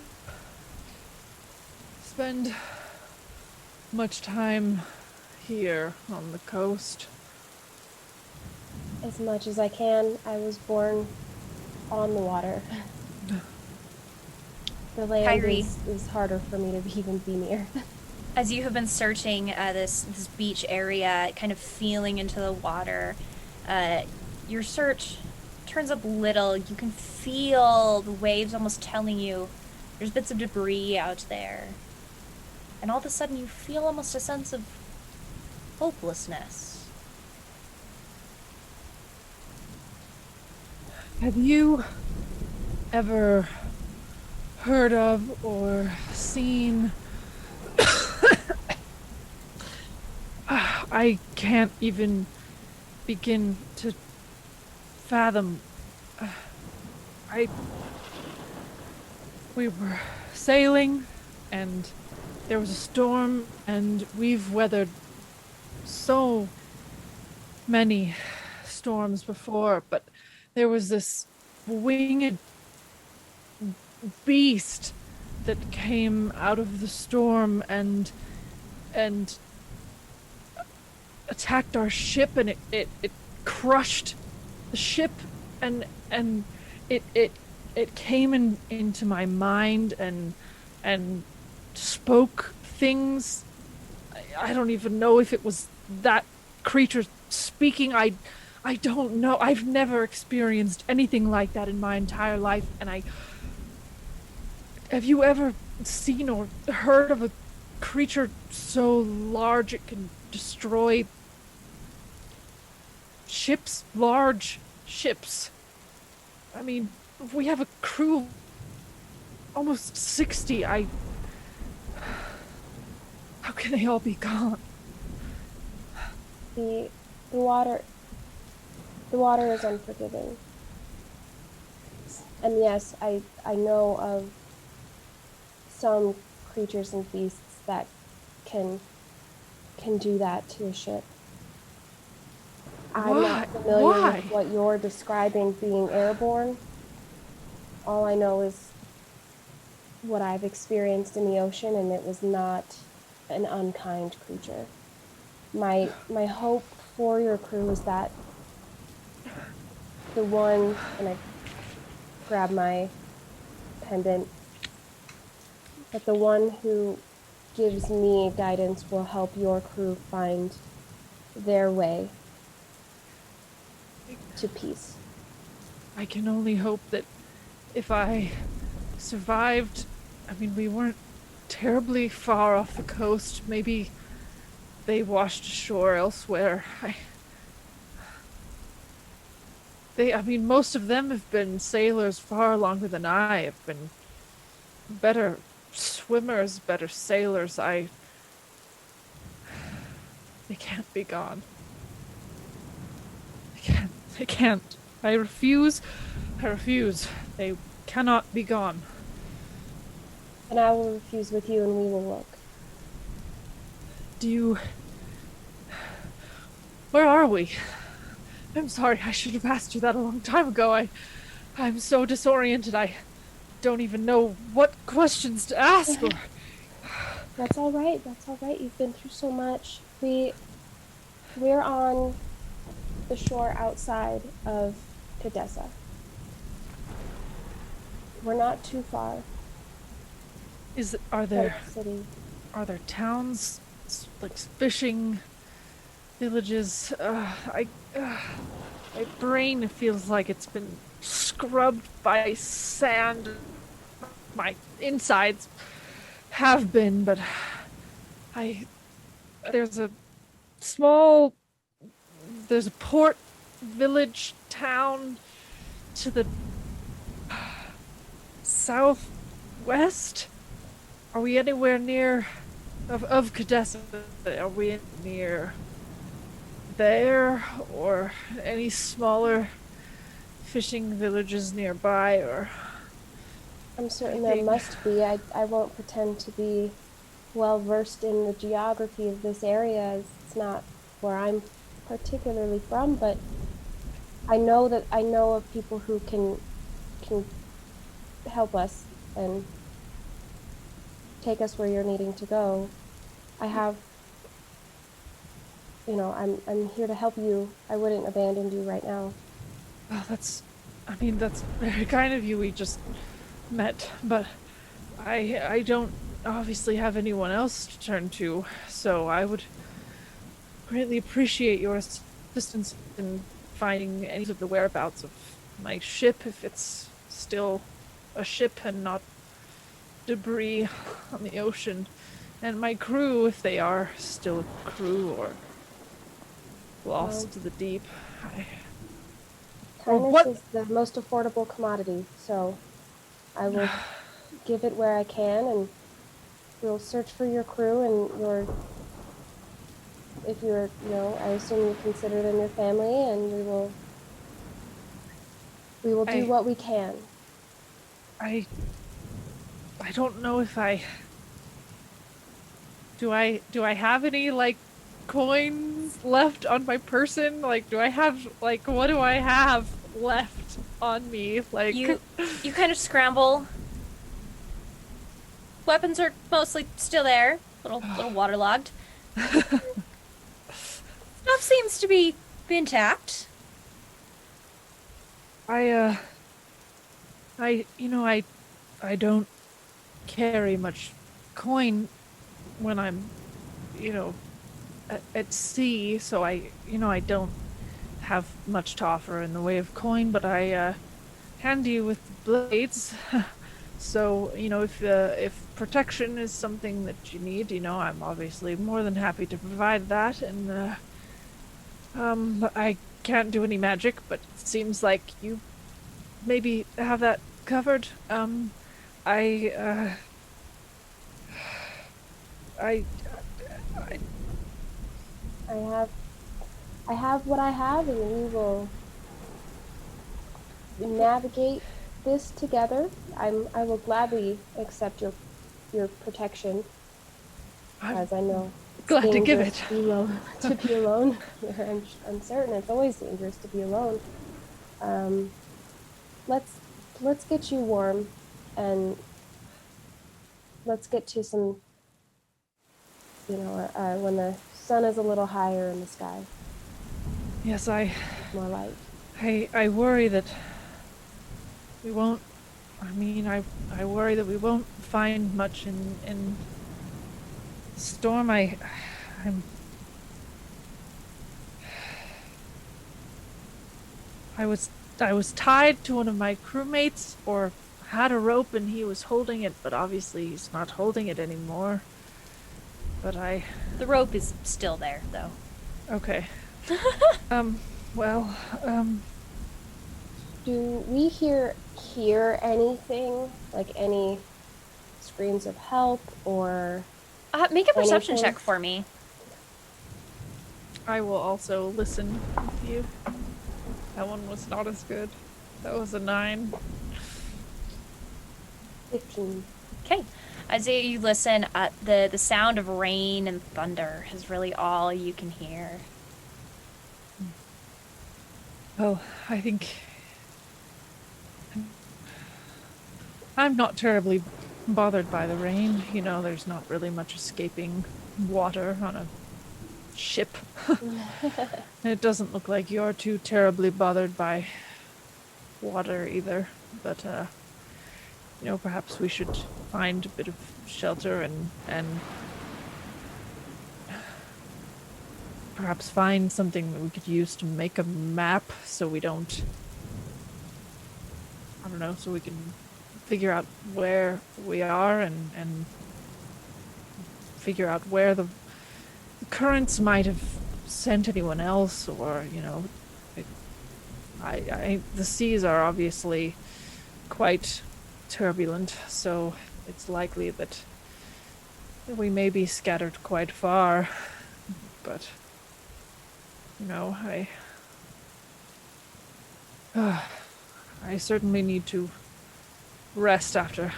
spend much time here on the coast? As much as I can. I was born on the water. The land Kyrie, is harder for me to even be near. as you have been searching this beach area, kind of feeling into the water, your search turns up little. You can feel the waves almost telling you there's bits of debris out there. And all of a sudden you feel almost a sense of hopelessness. Have you ever heard of or seen... I can't even begin to fathom. We were sailing and there was a storm and we've weathered so many storms before, but there was this winged beast that came out of the storm and attacked our ship, and it crushed the ship, and it came into my mind and spoke things. I don't even know if it was that creature speaking. I don't know. I've never experienced anything like that in my entire life, and have you ever seen or heard of a creature so large it can destroy ships? Large ships. I mean, we have a crew of almost 60. How can they all be gone? The water is unforgiving. And yes, I know of some creatures and beasts that can do that to a ship. I'm not familiar with what you're describing being airborne. All I know is what I've experienced in the ocean, and it was not an unkind creature. My hope for your crew is that the one, and I grab my pendant, but the one who gives me guidance will help your crew find their way to peace. I can only hope that if I survived, I mean, we weren't terribly far off the coast. Maybe they washed ashore elsewhere. I mean, most of them have been sailors far longer than I have been. Better swimmers, better sailors. They can't be gone. They can't. I refuse. They cannot be gone. And I will refuse with you, and we will look. Where are we? I'm sorry, I should have asked you that a long time ago. I'm so disoriented, I don't even know what questions to ask. That's all right. You've been through so much. We're on the shore outside of Khadesa. We're not too far. Are there city. Are there towns, like fishing villages? My brain feels like it's been scrubbed by sand. My insides have been, but there's a port village town to the southwest. Are we anywhere near of Khadesa? Are we near there, or any smaller fishing villages nearby? Or I'm certain there must be. I won't pretend to be well versed in the geography of this area. It's not where I'm particularly from, but I know of people who can help us and take us where you're needing to go. I'm here to help you. I wouldn't abandon you right now. Well, that's very kind of you. We just met, but I don't obviously have anyone else to turn to, so I would greatly appreciate your assistance in finding any of the whereabouts of my ship, if it's still a ship and not debris on the ocean, and my crew, if they are still a crew or lost to the deep. Kindness is the most affordable commodity, so I will give it where I can, and we'll search for your crew and if you're, I assume you consider them your family, and we will do what we can. I don't know if do I have any, like, coins left on my person? Like, do I have, like, what do I have left on me? Like, You kind of scramble. Weapons are mostly still there, little waterlogged. Stuff seems to be intact. I, I don't carry much coin when I'm, you know, at sea, so I don't have much to offer in the way of coin, but I hand you with blades. So, if protection is something that you need, I'm obviously more than happy to provide that. And I can't do any magic, but it seems like you maybe have that covered. I, I, I, I have what I have, and we will navigate this together. I will gladly accept your protection, I'm as I know it's glad to give dangerous it. to be alone. To be alone, I'm certain it's always dangerous to be alone. Um, let's get you warm, and let's get to some, when the sun is a little higher in the sky, Yes, more light. I worry that we won't. I mean, I worry that we won't find much in storm. I'm I was tied to one of my crewmates, or had a rope and he was holding it, but obviously he's not holding it anymore. But The rope is still there, though. okay. Well, Do we hear anything, like any screams of help or Make a perception anything? check for me. I will also listen with you. That one was not as good. That was a 9. 15. Okay. As you listen, the sound of rain and thunder is really all you can hear. Well, I think I'm not terribly bothered by the rain. There's not really much escaping water on a ship. It doesn't look like you're too terribly bothered by water either. But, perhaps we should find a bit of shelter and perhaps find something that we could use to make a map so we don't, I don't know, so we can figure out where we are and figure out where the currents might have sent anyone else, or the seas are obviously quite turbulent, so it's likely that we may be scattered quite far, but I certainly need to rest after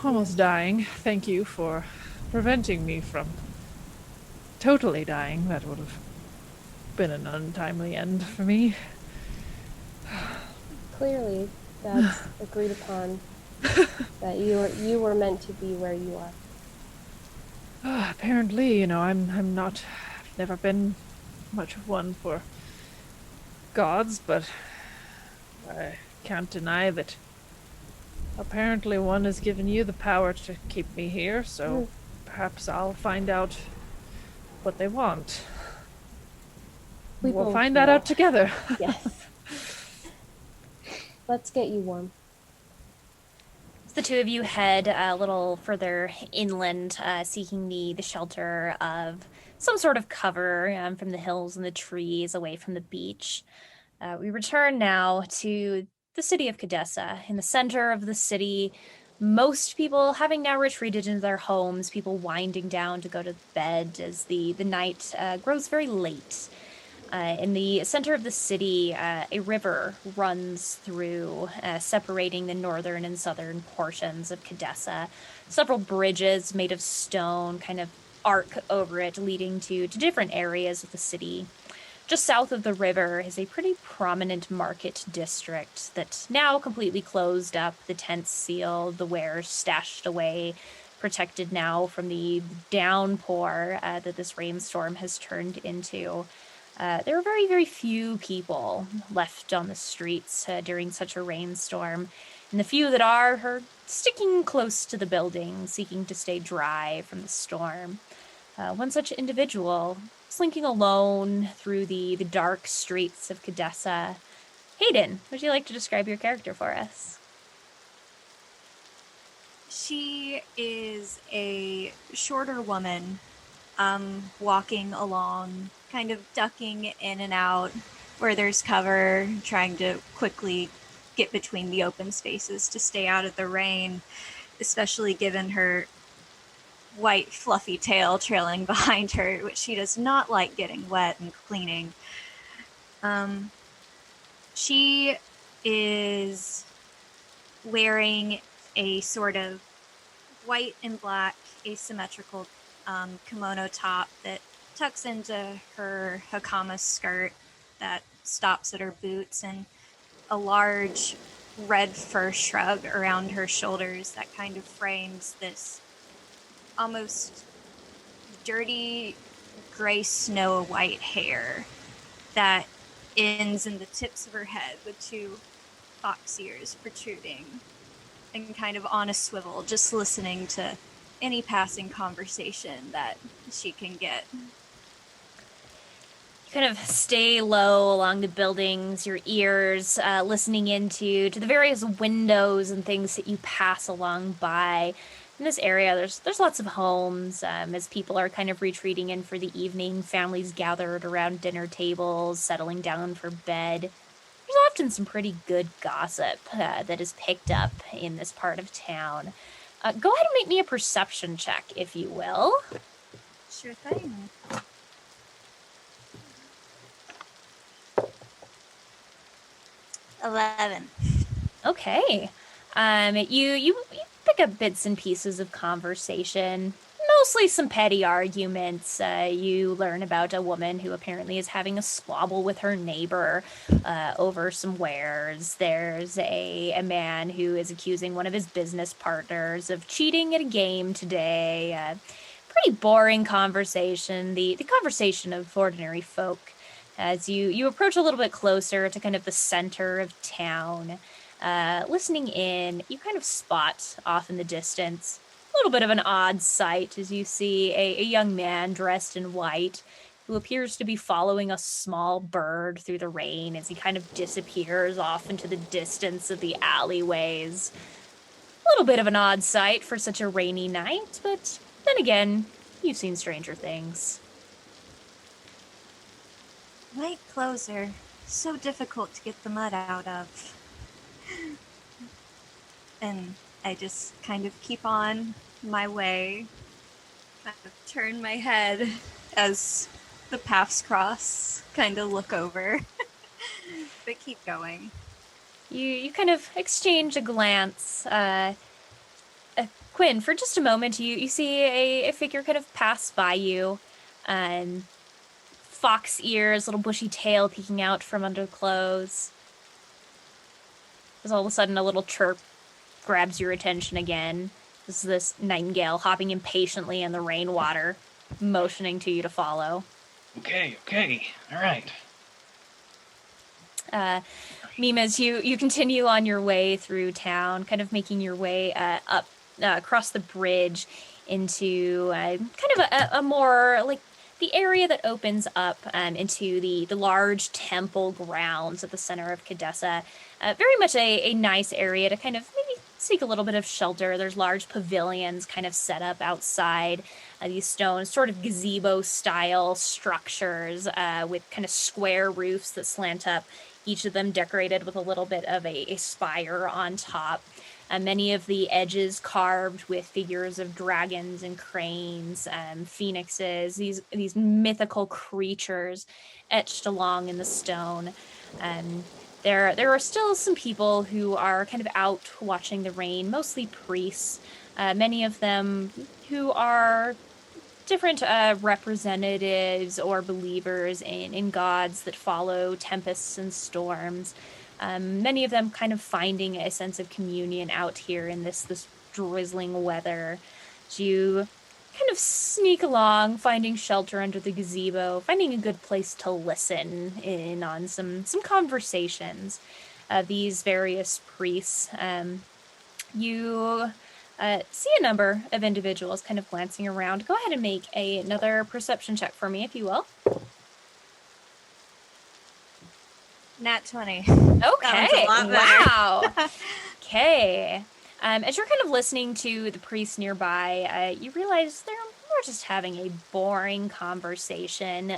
almost dying. Thank you for preventing me from totally dying. That would have been an untimely end for me. Clearly, that's agreed upon. That you were meant to be where you are. Apparently, I'm not. I've never been much of one for gods, but I can't deny that apparently one has given you the power to keep me here, so perhaps I'll find out what they want. We'll find that out together. Yes. Let's get you warm. The two of you head a little further inland, seeking the shelter of some sort of cover from the hills and the trees away from the beach. We return now to the city of Khadesa. In the center of the city, most people having now retreated into their homes, people winding down to go to bed as the night grows very late. In the center of the city, a river runs through, separating the northern and southern portions of Khadesa. Several bridges made of stone kind of arc over it, leading to different areas of the city. Just south of the river is a pretty prominent market district that now completely closed up, the tents sealed, the wares stashed away, protected now from the downpour that this rainstorm has turned into. There are very, very few people left on the streets during such a rainstorm, and the few that are sticking close to the building, seeking to stay dry from the storm. One such individual, slinking alone through the dark streets of Khadesa. Hayden, would you like to describe your character for us? She is a shorter woman, walking along, kind of ducking in and out where there's cover, trying to quickly get between the open spaces to stay out of the rain, especially given her white fluffy tail trailing behind her, which she does not like getting wet and cleaning. She is wearing a sort of white and black asymmetrical kimono top that tucks into her hakama skirt that stops at her boots, and a large red fur shrug around her shoulders that kind of frames this almost dirty gray snow white hair that ends in the tips of her head with two fox ears protruding and kind of on a swivel, just listening to any passing conversation that she can get. Kind of stay low along the buildings, your ears listening into the various windows and things that you pass along by. In this area, there's lots of homes. As people are kind of retreating in for the evening, families gathered around dinner tables, settling down for bed. There's often some pretty good gossip that is picked up in this part of town. Go ahead and make me a perception check, if you will. Sure thing. $11. Okay. You pick up bits and pieces of conversation, mostly some petty arguments. You learn about a woman who apparently is having a squabble with her neighbor over some wares. There's a man who is accusing one of his business partners of cheating at a game today. Pretty boring conversation, the conversation of ordinary folk. As you approach a little bit closer to kind of the center of town, listening in, you kind of spot off in the distance a little bit of an odd sight as you see a young man dressed in white who appears to be following a small bird through the rain as he kind of disappears off into the distance of the alleyways. A little bit of an odd sight for such a rainy night, but then again, you've seen stranger things. White clothes are so difficult to get the mud out of. And I just kind of keep on my way, kind of turn my head as the paths cross, kind of look over, but keep going. You kind of exchange a glance. Quinn, for just a moment, you see a figure kind of pass by you. Fox ears, little bushy tail peeking out from under clothes. As all of a sudden a little chirp grabs your attention again. This is this nightingale hopping impatiently in the rainwater, motioning to you to follow. Okay, all right. Mimas, you continue on your way through town, kind of making your way up across the bridge into kind of a more like the area that opens up into the large temple grounds at the center of Khadesa. Very much a nice area to kind of maybe seek a little bit of shelter. There's large pavilions kind of set up outside these stone, sort of gazebo-style structures with kind of square roofs that slant up, each of them decorated with a little bit of a spire on top. Many of the edges carved with figures of dragons and cranes, phoenixes, these mythical creatures etched along in the stone. There are still some people who are kind of out watching the rain, mostly priests, many of them who are different representatives or believers in gods that follow tempests and storms. Many of them kind of finding a sense of communion out here in this drizzling weather. As you kind of sneak along, finding shelter under the gazebo, finding a good place to listen in on some conversations. These various priests. You see a number of individuals kind of glancing around. Go ahead and make another perception check for me, if you will. Nat 20. Okay. That one's a lot better. Wow. Okay. As you're kind of listening to the priest nearby, you realize they're just having a boring conversation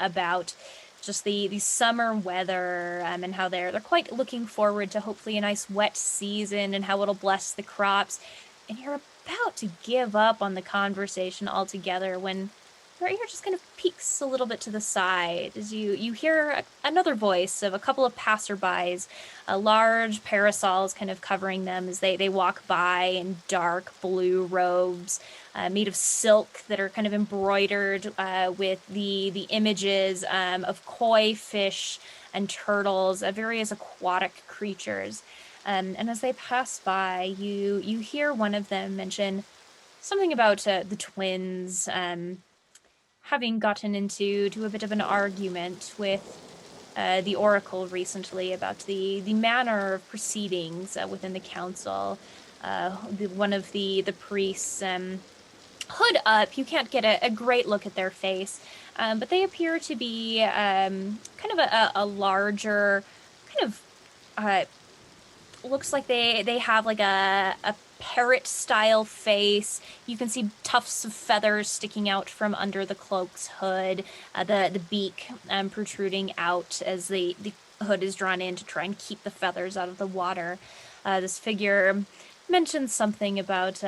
about just the summer weather and how they're quite looking forward to hopefully a nice wet season and how it'll bless the crops. And you're about to give up on the conversation altogether when your ear just kind of peeks a little bit to the side as you hear another voice of a couple of passerbys, large parasols kind of covering them as they walk by in dark blue robes made of silk that are kind of embroidered with the images of koi fish and turtles, various aquatic creatures. And as they pass by, you hear one of them mention something about the twins having gotten into a bit of an argument with the Oracle recently about the manner of proceedings within the council. One of the priests, hood up, you can't get a great look at their face, but they appear to be kind of a larger, kind of looks like they have like a parrot style face. You can see tufts of feathers sticking out from under the cloak's hood, the beak protruding out as the hood is drawn in to try and keep the feathers out of the water. This figure mentions something about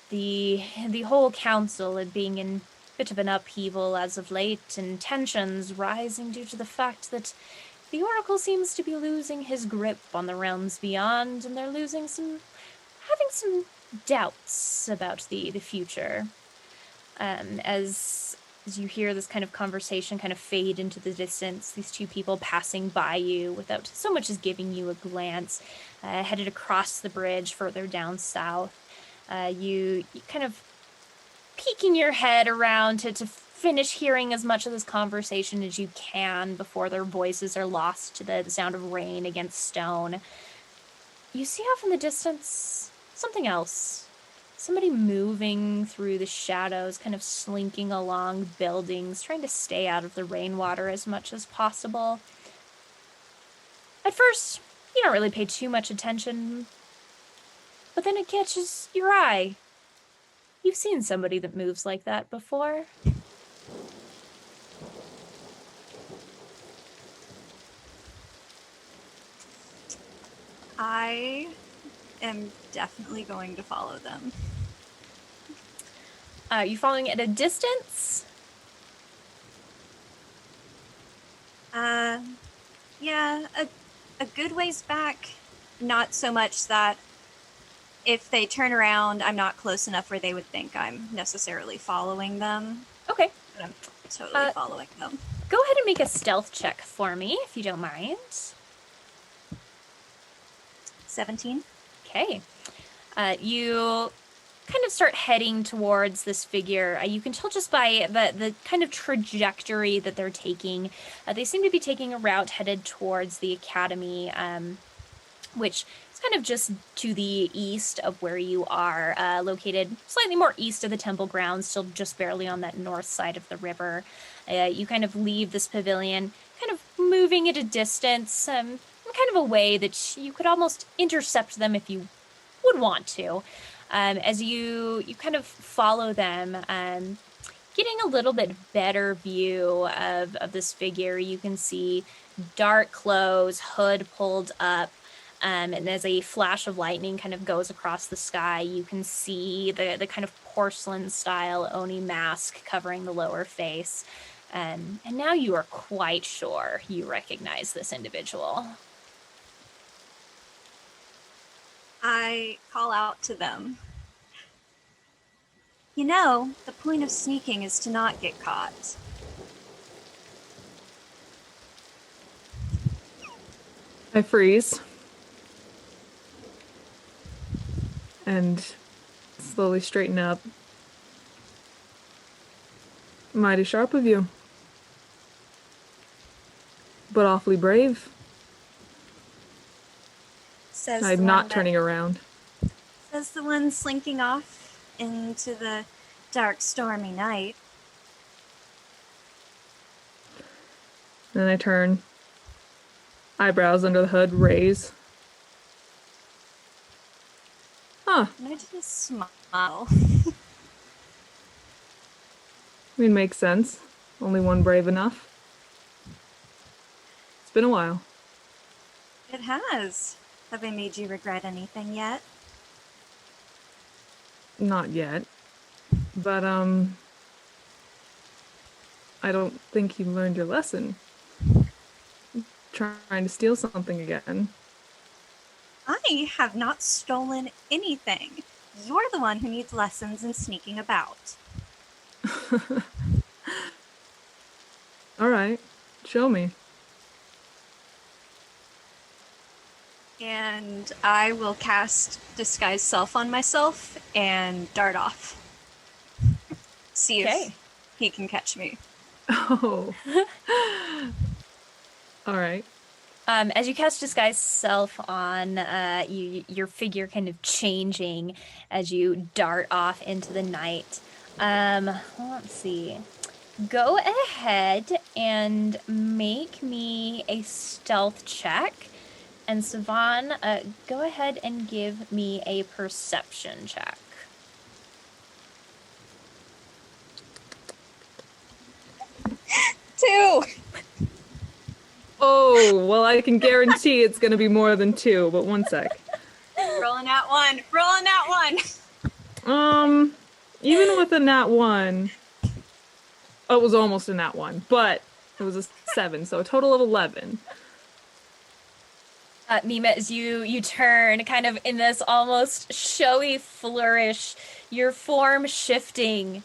the whole council being in a bit of an upheaval as of late, and tensions rising due to the fact that the Oracle seems to be losing his grip on the realms beyond, and they're having some doubts about the future. As you hear this kind of conversation kind of fade into the distance, these two people passing by you without so much as giving you a glance, headed across the bridge further down south. You kind of peeking your head around to finish hearing as much of this conversation as you can before their voices are lost to the sound of rain against stone. You see off in the distance something else. Somebody moving through the shadows, kind of slinking along buildings, trying to stay out of the rainwater as much as possible. At first, you don't really pay too much attention, but then it catches your eye. You've seen somebody that moves like that before. I am definitely going to follow them. You following at a distance? Yeah, a good ways back. Not so much that if they turn around, I'm not close enough where they would think I'm necessarily following them. Okay. But I'm totally following them. Go ahead and make a stealth check for me, if you don't mind. 17. Okay. You kind of start heading towards this figure. You can tell just by the kind of trajectory that they're taking. They seem to be taking a route headed towards the academy, which is kind of just to the east of where you are, located slightly more east of the temple grounds, still just barely on that north side of the river. You kind of leave this pavilion, kind of moving at a distance, in kind of a way that you could almost intercept them if you would want to. As you kind of follow them, getting a little bit better view of this figure, you can see dark clothes, hood pulled up, and as a flash of lightning kind of goes across the sky, you can see the kind of porcelain-style Oni mask covering the lower face. And now you are quite sure you recognize this individual. I call out to them. You know, the point of sneaking is to not get caught. I freeze. And slowly straighten up. Mighty sharp of you. But awfully brave. Says I'm not turning around. Says the one slinking off into the dark, stormy night. Then I turn. Eyebrows under the hood raise. Huh. And I just smile. I mean, makes sense. Only one brave enough. It's been a while. It has. Have I made you regret anything yet? Not yet. But, I don't think you learned your lesson. Trying to steal something again. I have not stolen anything. You're the one who needs lessons in sneaking about. All right. Show me. And I will cast Disguise Self on myself and dart off. See if he can catch me. Oh. All right. As you cast Disguise Self on, your figure kind of changing as you dart off into the night. Let's see. Go ahead and make me a stealth check. And Savan, go ahead and give me a perception check. 2! Oh, well, I can guarantee it's going to be more than 2, but one sec. Rolling out 1. Rolling out 1. Even with a nat 1, oh, it was almost a nat 1, but it was a 7, so a total of 11. Mima, as you turn kind of in this almost showy flourish, your form shifting,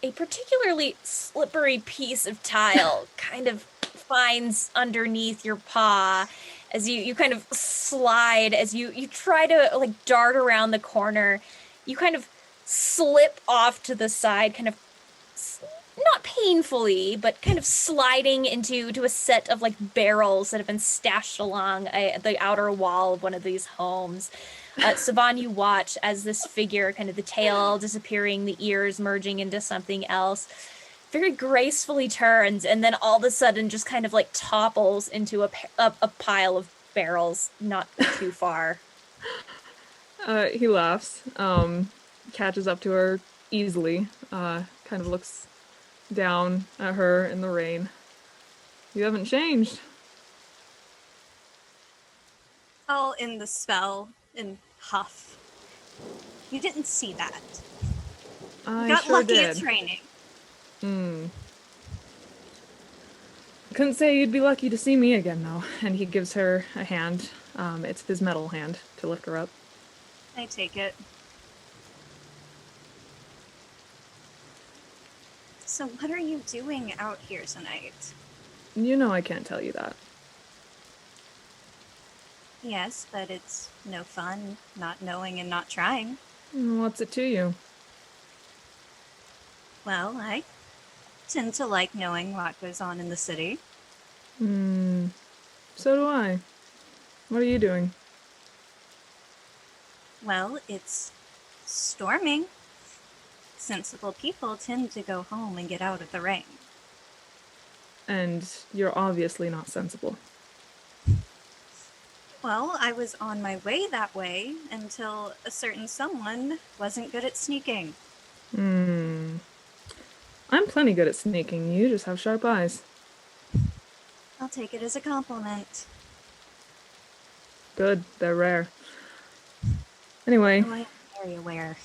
a particularly slippery piece of tile kind of finds underneath your paw as you kind of slide, as you try to like dart around the corner. You kind of slip off to the side, kind of not painfully, but kind of sliding into a set of like barrels that have been stashed along the outer wall of one of these homes. Savan, you watch as this figure, kind of the tail disappearing, the ears merging into something else, very gracefully turns, and then all of a sudden just kind of like topples into a pile of barrels not too far. He laughs, catches up to her easily, kind of looks down at her in the rain. You haven't changed. All in the spell and huff. You didn't see that. I Got sure lucky did. at training. Couldn't say you'd be lucky to see me again, though. And he gives her a hand. It's his metal hand to lift her up. I take it. So what are you doing out here tonight? You know I can't tell you that. Yes, but it's no fun not knowing and not trying. What's it to you? Well, I tend to like knowing what goes on in the city. So do I. What are you doing? Well, it's storming. Sensible people tend to go home and get out of the rain. And you're obviously not sensible. Well, I was on my way that way until a certain someone wasn't good at sneaking. I'm plenty good at sneaking. You just have sharp eyes. I'll take it as a compliment. Good. They're rare. Anyway, Oh, I'm very aware.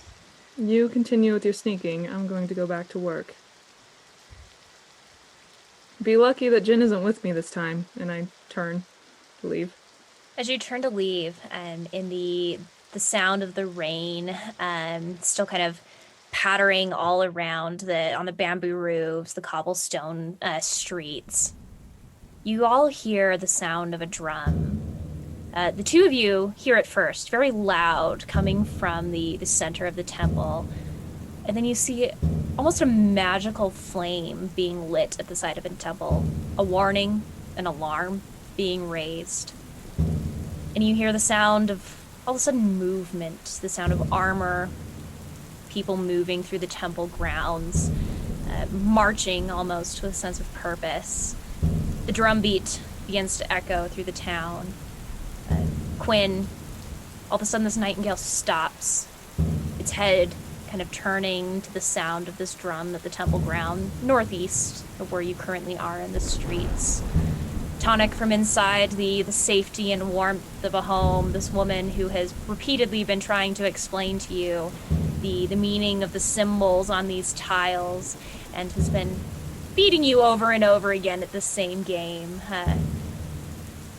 you continue with your sneaking. I'm going to go back to work. Be lucky that Jin isn't with me this time. And I turn to leave. As you turn to leave, in the sound of the rain still kind of pattering all around on the bamboo roofs, the cobblestone streets. You all hear the sound of a drum. The two of you hear it first, very loud, coming from the center of the temple. And then you see almost a magical flame being lit at the side of the temple. A warning, an alarm being raised. And you hear the sound of all of a sudden movement, the sound of armor, people moving through the temple grounds, marching almost with a sense of purpose. The drum beat begins to echo through the town. Quinn, all of a sudden this nightingale stops, its head kind of turning to the sound of this drum at the temple ground, northeast of where you currently are in the streets. Tonic from inside the safety and warmth of a home, this woman who has repeatedly been trying to explain to you the meaning of the symbols on these tiles and has been beating you over and over again at the same game,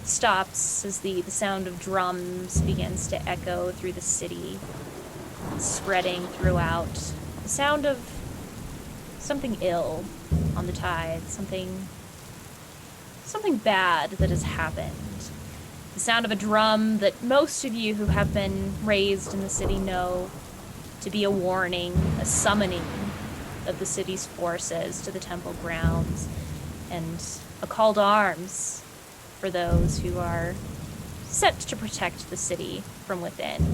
stops as the sound of drums begins to echo through the city, spreading throughout. The sound of something ill on the tide, something bad that has happened. The sound of a drum that most of you who have been raised in the city know to be a warning, a summoning of the city's forces to the temple grounds, and a call to arms for those who are set to protect the city from within.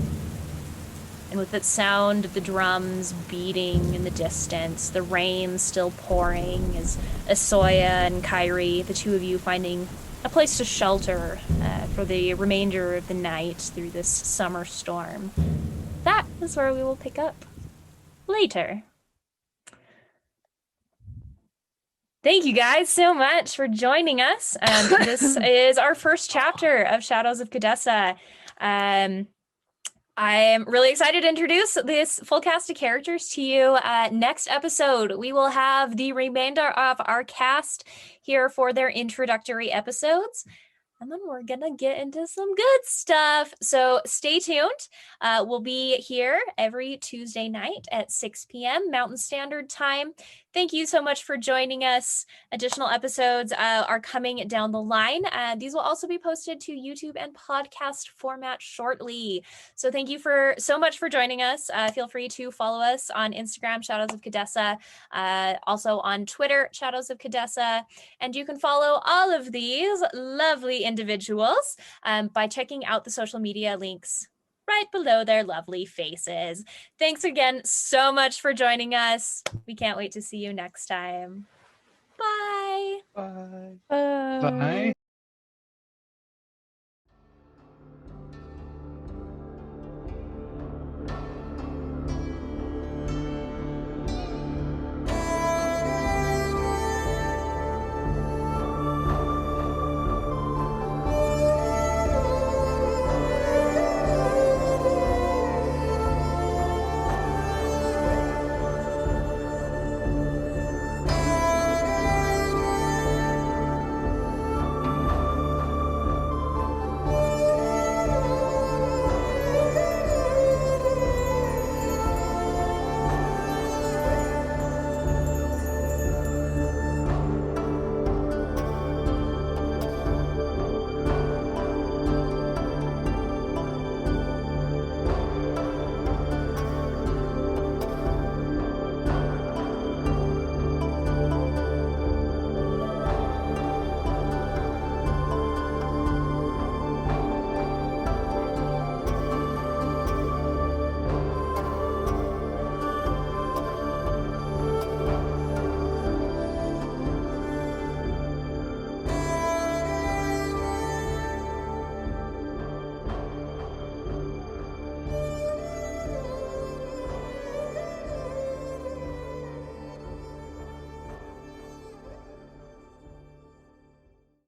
And with that sound of the drums beating in the distance, the rain still pouring, as Asoya and Kyrie, the two of you finding a place to shelter for the remainder of the night through this summer storm. That is where we will pick up later. Thank you guys so much for joining us. This is our first chapter of Shadows of Khadesa. I am really excited to introduce this full cast of characters to you. Next episode, we will have the remainder of our cast here for their introductory episodes. And then we're going to get into some good stuff. So stay tuned. We'll be here every Tuesday night at 6 p.m. Mountain Standard Time. Thank you so much for joining us. Additional episodes are coming down the line. These will also be posted to YouTube and podcast format shortly. So thank you so much for joining us. Feel free to follow us on Instagram, Shadows of Khadesa, also on Twitter, Shadows of Khadesa. And you can follow all of these lovely individuals by checking out the social media links right below their lovely faces. Thanks again so much for joining us. We can't wait to see you next time. Bye. Bye. Bye.